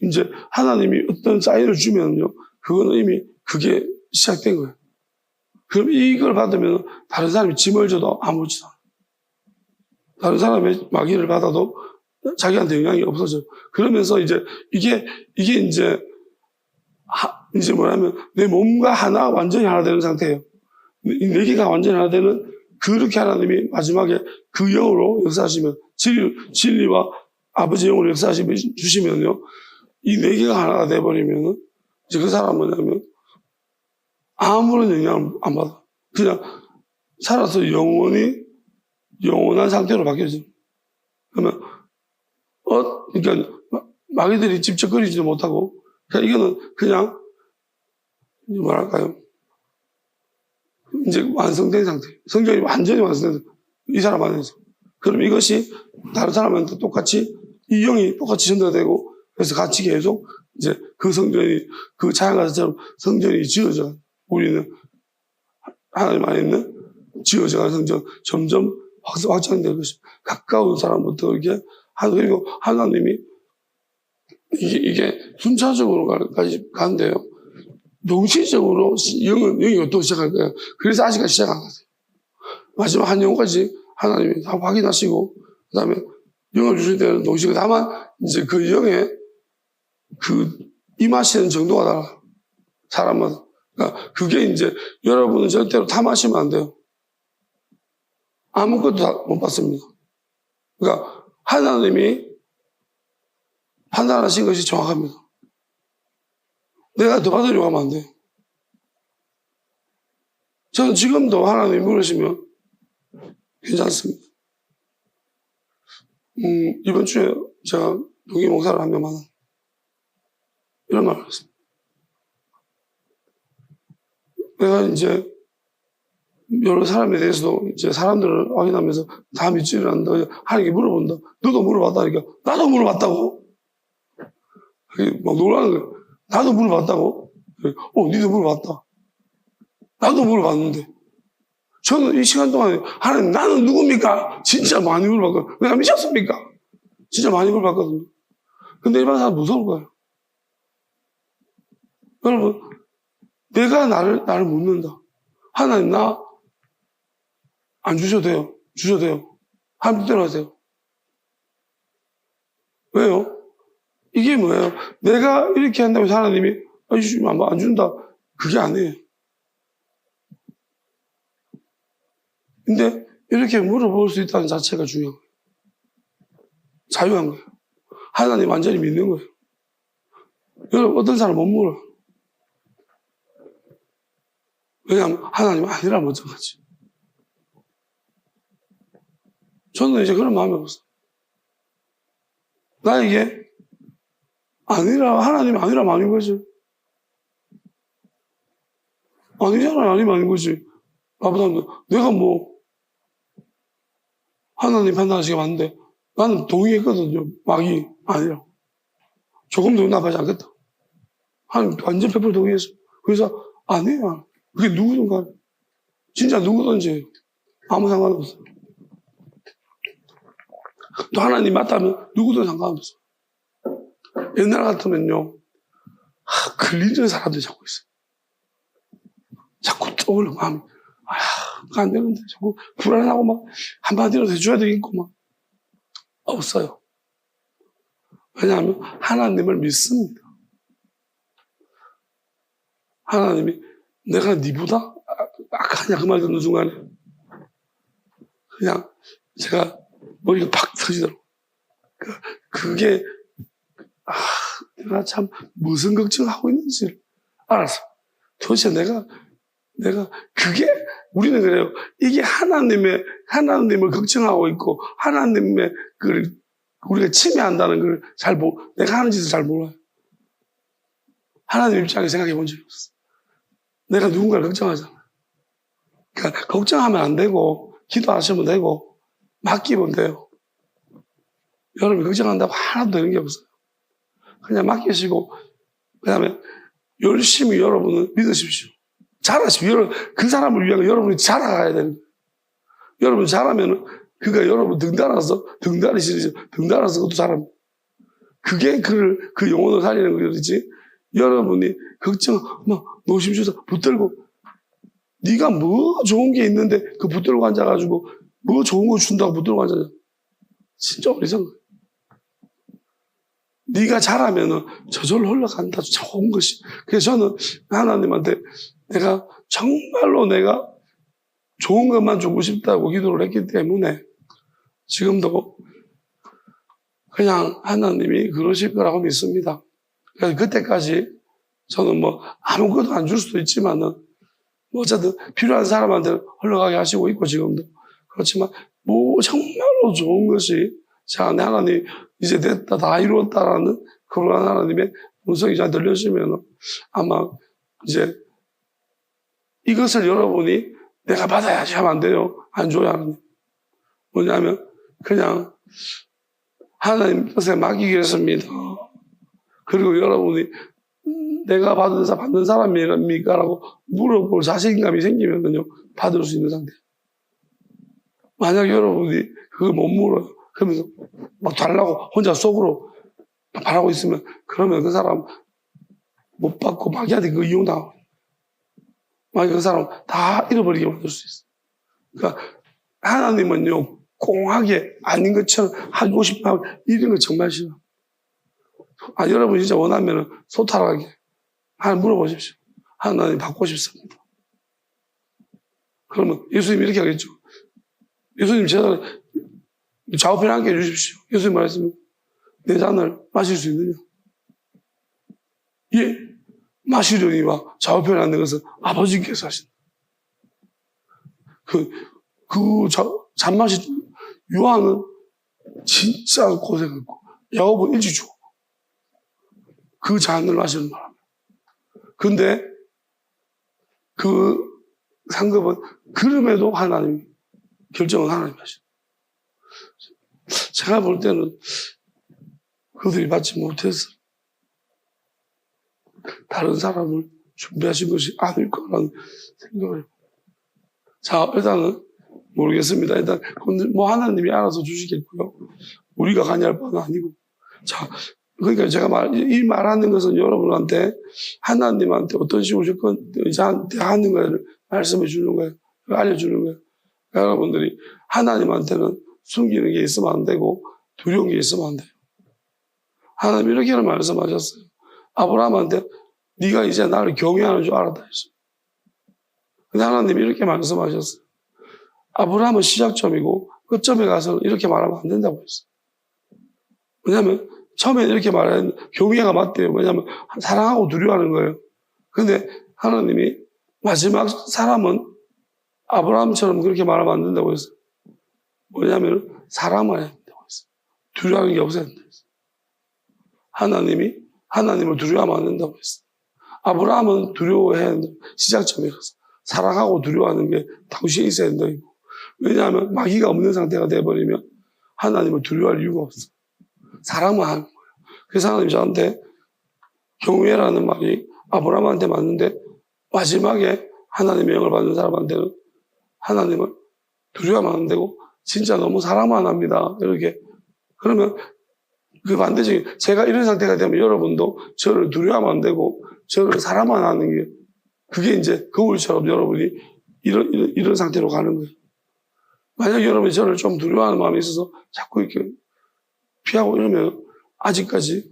이제 하나님이 어떤 사인을 주면요, 그거는 이미 그게 시작된 거예요. 그럼 이걸 받으면 다른 사람이 짐을 줘도 아무렇지도 않아요. 다른 사람의 마귀를 받아도 자기한테 영향이 없어져요. 그러면서 이제 이게 이제 뭐냐면 내 몸과 하나 완전히 하나 되는 상태예요. 이 네 개가 완전히 하나 되는 그렇게 하나님이 마지막에 그 영으로 역사하시면 진리와 아버지 영으로 주시면요, 이 네 개가 하나가 돼버리면은 이제 그 사람은 뭐냐면 아무런 영향을 안 받아. 그냥 살아서 영원한 상태로 바뀌어져. 그러면 그러니까 마귀들이 집적거리지도 못하고, 그러니까 이거는 그냥 뭐랄까요, 이제 완성된 상태. 성경이 완전히 완성된 상태. 이 사람 안에서. 그럼 이것이 다른 사람한테 똑같이 이 영이 똑같이 전달되고, 그래서 같이 계속 이제 그 성전이 그 자연가처럼 성전이 지어져. 우리는 하나님 안에 있는 지어져가는 성전 점점 확장될 것이 가까운 사람부터 이렇게 그리고 하나님이 이게 순차적으로까지 가는데요. 동시적으로 영이 어떻게 시작할 거예요. 그래서 아직까지 시작 안 하세요. 마지막 한 영까지 하나님이 다 확인하시고, 그 다음에 영을 주실 때는 동시에 다만 이제 그 영의 그 임하시는 정도가 달라요. 사람마다. 그러니까 그게 이제 여러분은 절대로 탐하시면 안 돼요. 아무것도 다 못 받습니다. 그러니까 하나님이 판단하신 것이 정확합니다. 내가 더 받으려고 하면 안 돼요. 저는 지금도 하나님이 물으시면 괜찮습니다. 이번 주에 제가 동기 목사를 한 명 만나 이런 말을 했습니다. 내가 이제 여러 사람에 대해서도 이제 사람들을 확인하면서 다 믿지를 않는다. 하나님께 물어본다. 너도 물어봤다니까. 나도 물어봤다고. 막 놀라는 거예요. 나도 물어봤다고. 니도 물어봤다. 나도 물어봤는데. 저는 이 시간 동안에 하나님 나는 누굽니까? 진짜 많이 물어봤거든요. 내가 미쳤습니까? 진짜 많이 물어봤거든요. 근데 일반 사람 무서울 거예요. 여러분, 내가 나를 묻는다. 하나님 나 안 주셔도 돼요. 주셔도 돼요. 하나님 뜻대로 하세요. 왜요? 이게 뭐예요? 내가 이렇게 한다고 해서 하나님이 안 준다. 그게 아니에요. 근데 이렇게 물어볼 수 있다는 자체가 중요한 거예요. 자유한 거예요. 하나님 완전히 믿는 거예요. 여러분, 어떤 사람 못 물어요. 왜냐하면 하나님 아니라 멀쩡하지. 저는 이제 그런 마음이 없어요. 나에게 하나님 아니라 아닌 거지. 아니잖아, 아니면 아닌 거지. 나보다 내가 하나님 판단하시게 맞는데 나는 동의했거든요. 마귀 아니라. 조금도 용납하지 않겠다. 하나님 완전 100% 동의했어. 그래서 아니에요. 그게 누구든 간에. 진짜 누구든지 아무 상관없어요. 또 하나님 맞다면 누구든 상관없어요. 옛날 같으면요. 걸리는 사람들이 자꾸 있어요. 자꾸 떠올려 마음이. 안 되는데 자꾸 불안하고 막 한마디로 해줘야 되겠고 막 없어요. 왜냐하면 하나님을 믿습니다. 하나님이 내가 니보다 악하냐 그 말 듣는 순간에 그냥 제가 머리가 팍 터지더라고요. 그게 내가 참 무슨 걱정하고 있는지 알았어. 도대체 내가 그게 우리는 그래요. 이게 하나님을 걱정하고 있고 하나님의 우리가 침해한다는 걸 내가 하는 짓을 잘 몰라요. 하나님 입장에 생각해 본 적이 없어. 내가 누군가를 걱정하잖아. 그러니까 걱정하면 안 되고 기도하시면 되고 맡기면 돼요. 여러분이 걱정한다고 하나도 되는 게 없어요. 그냥 맡기시고 그다음에 열심히 여러분은 믿으십시오. 잘하십시오. 그 사람을 위하여 여러분이 자라가야 되는 거예요. 여러분 잘하면 그러니까 여러분 등단이 싫으죠. 등단아서 그것도 잘합니다. 그게 그 영혼을 살리는 거지. 여러분이 걱정, 노심초사 붙들고 네가 뭐 좋은 게 있는데 그 붙들고 앉아가지고 뭐 좋은 거 준다고 붙들고 앉아서 진짜 어리석은 거예요. 네가 잘하면은 저절로 흘러간다. 좋은 것이. 그래서 저는 하나님한테 정말로 내가 좋은 것만 주고 싶다고 기도를 했기 때문에 지금도 그냥 하나님이 그러실 거라고 믿습니다. 그래서 그때까지 저는 뭐 아무것도 안 줄 수도 있지만은 뭐 어쨌든 필요한 사람한테 흘러가게 하시고 있고 지금도 그렇지만 뭐 정말로 좋은 것이 자, 내 하나님 이제 됐다 다 이루었다라는 그러한 하나님의 음성이 잘 들려지면 아마 이제 이것을 여러분이 내가 받아야지 하면 안 돼요. 안 줘요, 하나님. 뭐냐면 그냥 하나님 뜻에 맡기겠습니다. 그리고 여러분이 내가 받는 사람입니까? 라고 물어볼 자신감이 생기면요, 받을 수 있는 상태. 만약 여러분이 그걸 못 물어요. 그러면서 막 달라고 혼자 속으로 바라고 있으면 그러면 그 사람 못 받고 마귀한테 그거 이용당하고 마귀 그 사람 다 잃어버리게 만들 수 있어요. 그러니까 하나님은요, 공하게 아닌 것처럼 하고 싶어 하고 이런 거 정말 싫어. 여러분 진짜 원하면 소탈하게 하나님 물어보십시오. 하나님 받고 싶습니다. 그러면 예수님 이렇게 하겠죠. 예수님 제가 좌우편에 함께 해주십시오. 예수님 말씀 내 잔을 마실 수 있느냐? 예, 마시려니와 좌우편에 앉는 것은 아버지께서 하신다. 잔맛이 요한은 진짜 고생했고 야곱은 일찍 죽어. 그 잔을 마시는 바람에. 근데 그 상급은 그럼에도 하나님 결정은 하나님이 하시다. 제가 볼 때는 그들이 받지 못해서 다른 사람을 준비하신 것이 아닐 거라는 생각을 해요. 자, 일단은 모르겠습니다. 일단 뭐 하나님이 알아서 주시겠고요. 우리가 관여할 바는 아니고. 자, 그러니까 제가 이 말하는 것은 여러분한테 하나님한테 어떤 식으로 하는 거를 말씀해 주는 거예요. 알려주는 거예요. 여러분들이 하나님한테는 숨기는 게 있으면 안 되고 두려운 게 있으면 안 돼요. 하나님 이렇게 말씀하셨어요. 아브라함한테 네가 이제 나를 경외하는 줄 알았다 했어요. 근데 하나님이 이렇게 말씀하셨어요. 아브라함은 시작점이고 끝점에 가서는 이렇게 말하면 안 된다고 했어요. 왜냐하면 처음에 이렇게 말하는 경외가 맞대요. 왜냐하면 사랑하고 두려워하는 거예요. 근데 하나님이 마지막 사람은 아브라함처럼 그렇게 말하면 안 된다고 했어요. 뭐냐면 사랑만 해야 된다고 했어요. 두려워하는 게 없어야 된다고 했어요. 하나님이 하나님을 두려워하면 안 된다고 했어요. 아브라함은 두려워해야 된다. 시작점에 가서 사랑하고 두려워하는 게 당시에 있어야 된다고. 왜냐하면 마귀가 없는 상태가 돼버리면 하나님을 두려워할 이유가 없어요. 사랑만 하는 거예요. 그래서 하나님이 저한테 경외라는 말이 아브라함한테 맞는데 마지막에 하나님의 영을 받는 사람한테는 하나님을 두려워하면 안 되고 진짜 너무 사랑만 합니다. 이렇게. 그러면 그 반대적인 제가 이런 상태가 되면 여러분도 저를 두려워하면 안 되고 저를 사랑만 하는 게 그게 이제 거울처럼 여러분이 이런 상태로 가는 거예요. 만약 여러분이 저를 좀 두려워하는 마음이 있어서 자꾸 이렇게 피하고 이러면 아직까지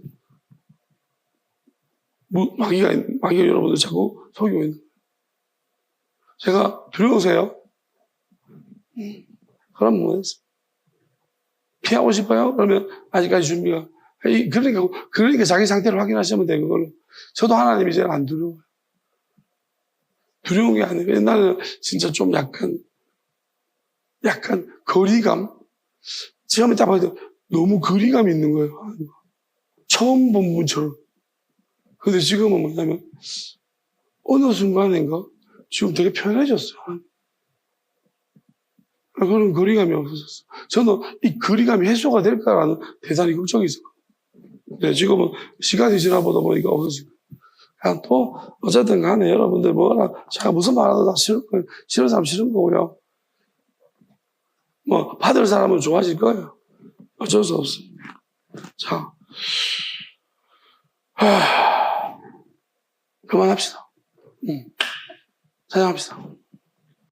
마귀가 여러분들 자꾸 속이고 있는 거예요. 제가 두려우세요? 그럼 뭐였어? 피하고 싶어요? 그러면 아직까지 준비가. 그러니까 자기 상태를 확인하시면 돼요, 그걸로. 저도 하나님이 제일 안 두려워요. 두려운 게 아니고, 옛날에는 진짜 좀 약간 거리감? 처음에 딱 봐도 너무 거리감이 있는 거예요. 처음 본 분처럼. 근데 지금은 뭐냐면, 어느 순간인가, 지금 되게 편해졌어요. 그런 거리감이 없어졌어요. 저는 이 거리감이 해소가 될까라는 대단히 걱정이 있었거든요. 네, 지금은 시간이 지나보다 보니까 없어지고. 그냥 또, 어쨌든 간에 여러분들 제가 무슨 말하든 다 싫은 사람 싫은 거고요. 뭐 받을 사람은 좋아질 거예요. 어쩔 수 없어. 자, 그만합시다. 찬양합시다.